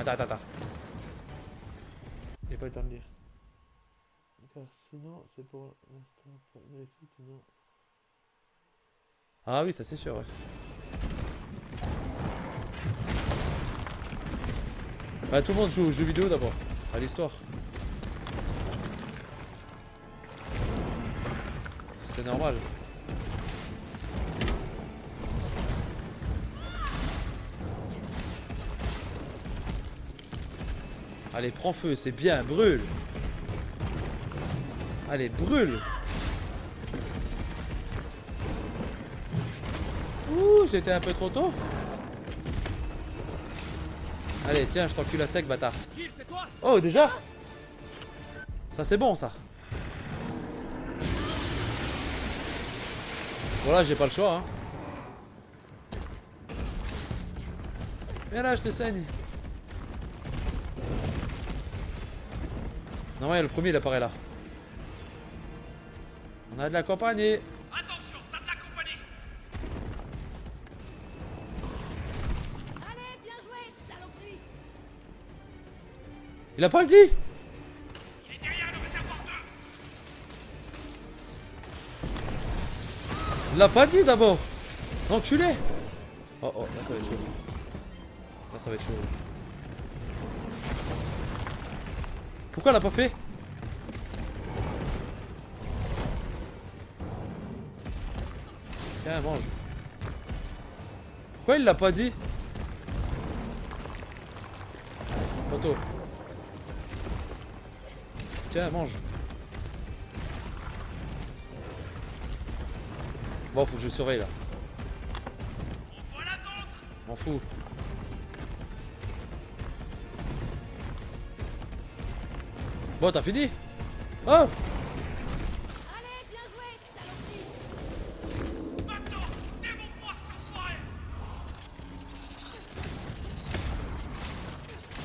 Speaker 1: Attends. J'ai pas le temps de lire. Car sinon, c'est pour l'instant pas une réussite, sinon... Ah oui, ça c'est sûr, ouais. Bah tout le monde joue aux jeux vidéo d'abord, à l'histoire. C'est normal. Allez, prends feu, c'est bien, brûle. Allez, brûle. Ouh, j'étais un peu trop tôt. Allez, tiens, je t'encule à sec, bâtard. Oh, déjà? Ça, c'est bon, ça. Voilà, j'ai pas le choix, hein. Viens là, je te saigne. Non, ouais, le premier, il apparaît là. On a de la compagnie.
Speaker 7: Attention, t'as de la compagnie.
Speaker 2: Allez, bien joué, saloperie.
Speaker 1: Il a pas le dit.
Speaker 7: Il est derrière le réservoir 2.
Speaker 1: Il l'a pas dit d'abord. Enculé. Oh, oh, là, ça va être chaud. Là, ça va être chaud. Pourquoi elle l'a pas fait? Tiens, mange. Pourquoi il l'a pas dit? Photo. Tiens, mange. Bon, faut que je surveille là.
Speaker 7: On voit l'attendre.
Speaker 1: M'en fous. Bon, t'as fini? Oh!
Speaker 2: Allez, bien joué, saloperie.
Speaker 7: Maintenant, démontre-moi ce que croirais.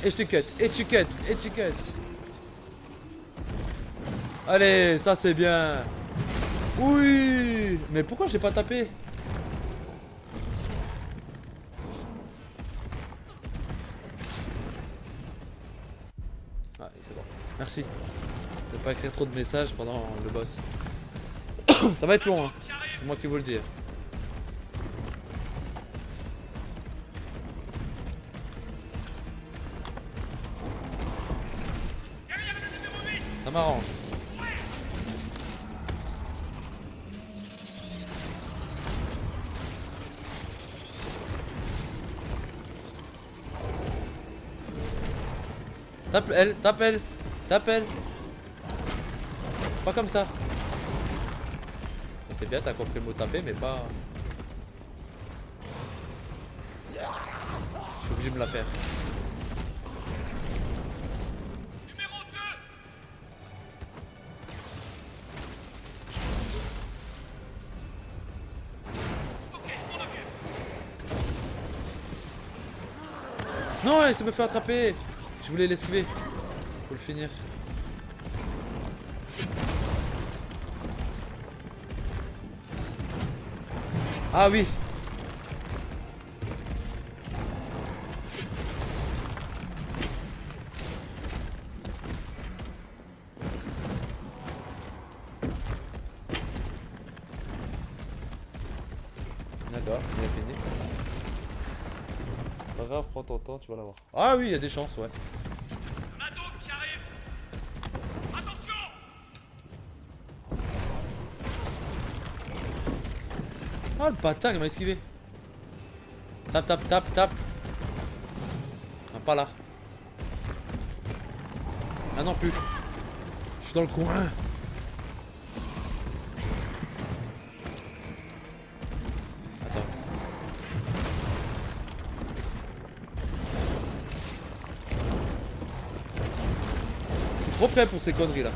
Speaker 1: Et je te cut, et tu cut, et tu cut. Allez, ça c'est bien. Oui. Mais pourquoi j'ai pas tapé? Ah, c'est bon. Merci. Ne pas écrire trop de messages pendant le boss. Ça va être long, hein. C'est moi qui vous le dis. Ça m'arrange. Tape elle, tape elle, tape elle. Pas comme ça. C'est bien, t'as compris le mot taper, mais pas... Je suis obligé de me la faire.
Speaker 7: Numéro 2. Ok, je m'en occupe.
Speaker 1: Non, elle s'est me fait attraper. Je voulais l'esquiver. Faut le finir. Ah oui. D'accord, il a fini. Pas grave, prends ton temps, tu vas l'avoir. Ah oui, il y a des chances, ouais.
Speaker 7: Mado qui arrive. Attention.
Speaker 1: Ah, le bâtard, il m'a esquivé. Tape, tape, tape, tape. Ah, pas là. Ah non, plus. Je suis dans le coin. Attends. Je suis trop prêt pour ces conneries là.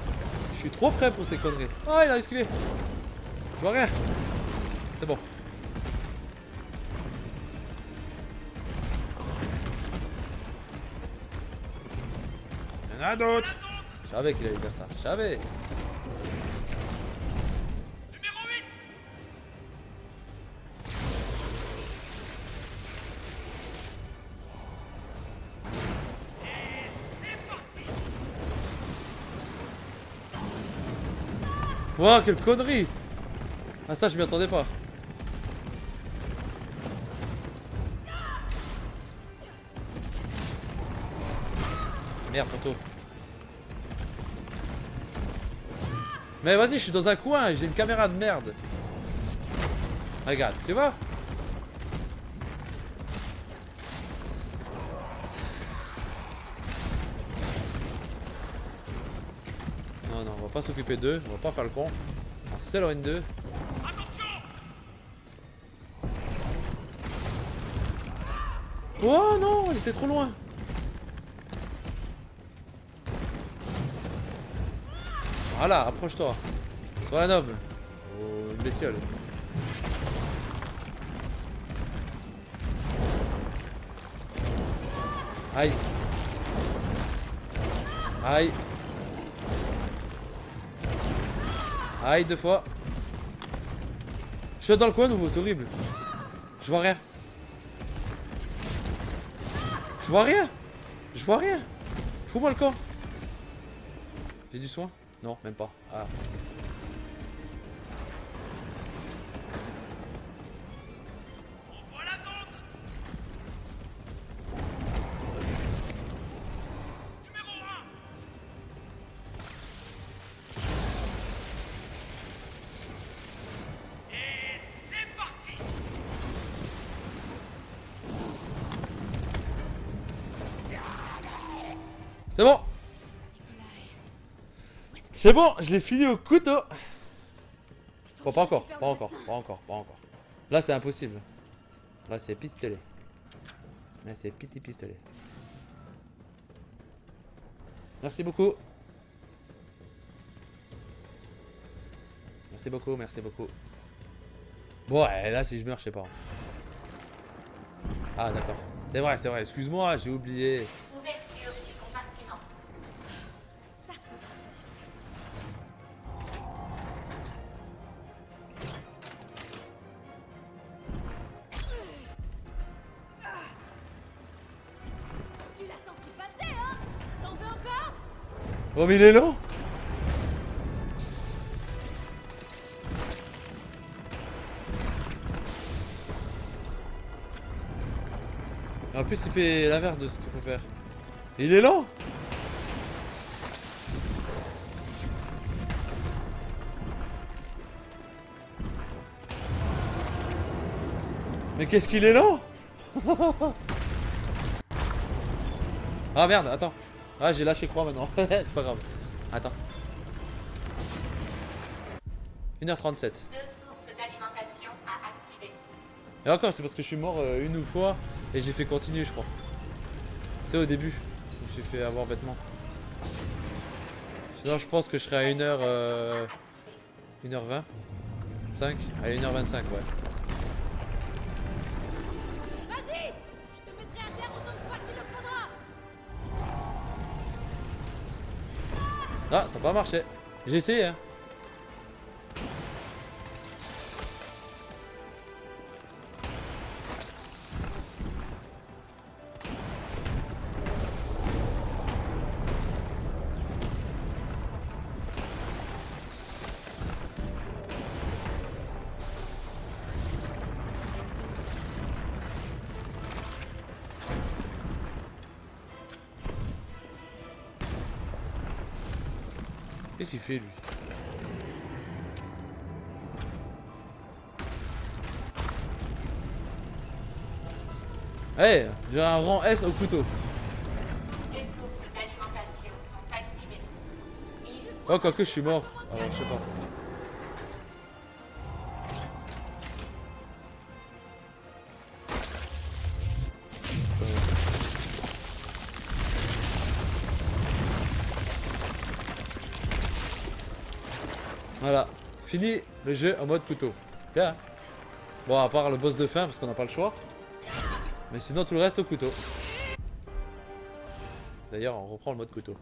Speaker 1: Je suis trop prêt pour ces conneries. Ah, il a esquivé. Je vois rien. C'est bon. en a d'autres. Je savais qu'il allait dire ça. Je savais.
Speaker 7: Numéro 8.
Speaker 1: Wow, quelle connerie. Ah ça, je m'y attendais pas. Merde, tonton. Mais vas-y, je suis dans un coin, j'ai une caméra de merde. Regarde, tu vois? Non, non, on va pas s'occuper d'eux, on va pas faire le con. On s'éloigne d'eux. Oh non, il était trop loin. Voilà, approche-toi. Sois un homme. Oh, une bestiole. Aïe. Aïe. Aïe, 2 fois. Je suis dans le coin nouveau, c'est horrible. Je vois rien. Je vois rien. Je vois rien. Fous-moi le camp. J'ai du soin? Non, même pas. Ah.
Speaker 7: Voilà d'autres. Numéro 1. Et c'est parti.
Speaker 1: C'est bon. C'est bon, je l'ai fini au couteau. Bon, pas encore, pas encore, pas encore, pas encore. Là, c'est impossible. Là, c'est pistolet. Là, c'est petit pistolet. Merci beaucoup. Merci beaucoup, merci beaucoup. Bon, ouais, là, si je meurs, je sais pas. Ah, d'accord. C'est vrai, excuse-moi, j'ai oublié.
Speaker 6: Ouverture du compartiment.
Speaker 2: Ça, ça va. Tu l'as senti passer, hein? T'en veux encore?
Speaker 1: Oh, mais il est lent. En plus, il fait l'inverse de ce qu'il faut faire. Il est lent. Mais qu'est-ce qu'il est lent. Ah merde, attends. Ah, j'ai lâché croix maintenant. C'est pas grave. Attends. 1h37.
Speaker 6: 2 sources d'alimentation à activer.
Speaker 1: Et encore, c'est parce que je suis mort une ou fois et j'ai fait continuer, je crois. Tu sais, au début, je me suis fait avoir bêtement. Sinon, je pense que je serai à 1h. 1h20 5. Allez, 1h25, ouais.
Speaker 2: Vas-y! Je te mettrai à terre autant de fois qu'il le faudra!
Speaker 1: Ah, ça n'a pas marché. J'ai essayé, hein. Qu'est-ce qu'il fait lui? Eh, j'ai un rang S au couteau.
Speaker 6: Les sources d'alimentation sont activées.
Speaker 1: Oh, quoique je suis mort. Alors, je sais pas. Voilà, fini le jeu en mode couteau. Bien. Bon, à part le boss de fin parce qu'on n'a pas le choix. Mais sinon tout le reste au couteau. D'ailleurs, on reprend le mode couteau.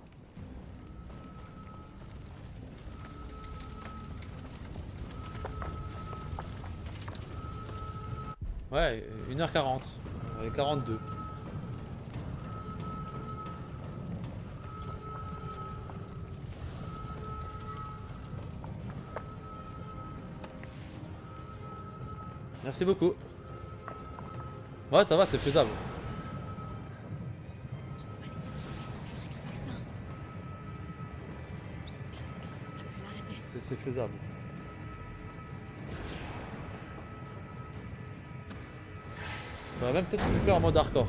Speaker 1: Ouais, 1h40. Et 42. Merci beaucoup. Ouais, ça va, c'est faisable.
Speaker 2: Je peux pas laisser mon collègue s'enfuir avec le vaccin. J'espère que Carlos a pu l'arrêter.
Speaker 1: C'est faisable. J'aurais même peut-être pu le faire en mode hardcore.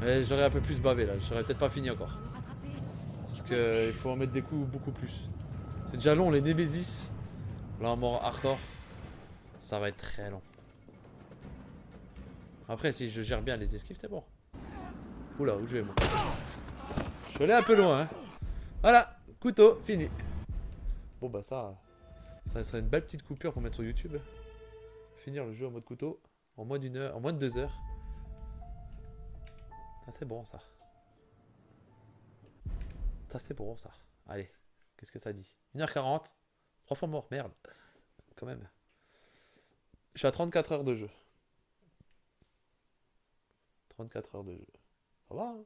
Speaker 1: Mais j'aurais un peu plus bavé là, j'aurais peut-être pas fini encore.
Speaker 2: Pour le rattraper.
Speaker 1: Parce qu'il faut en mettre des coups beaucoup plus. C'est déjà long les Nemesis. Là en mode hardcore, ça va être très long. Après si je gère bien les esquives c'est bon. Oula, où je vais moi? Je suis allé un peu loin hein. Voilà, couteau, fini. Bon bah ça serait une belle petite coupure pour mettre sur YouTube. Finir le jeu en mode couteau en moins d'une heure, en moins de 2 heures. Ça c'est bon ça. Ça c'est bon ça. Allez, qu'est-ce que ça dit? 1h40. 3 fois mort, merde. Quand même. Je suis à 34 heures de jeu. 34 heures de jeu. Ça va hein?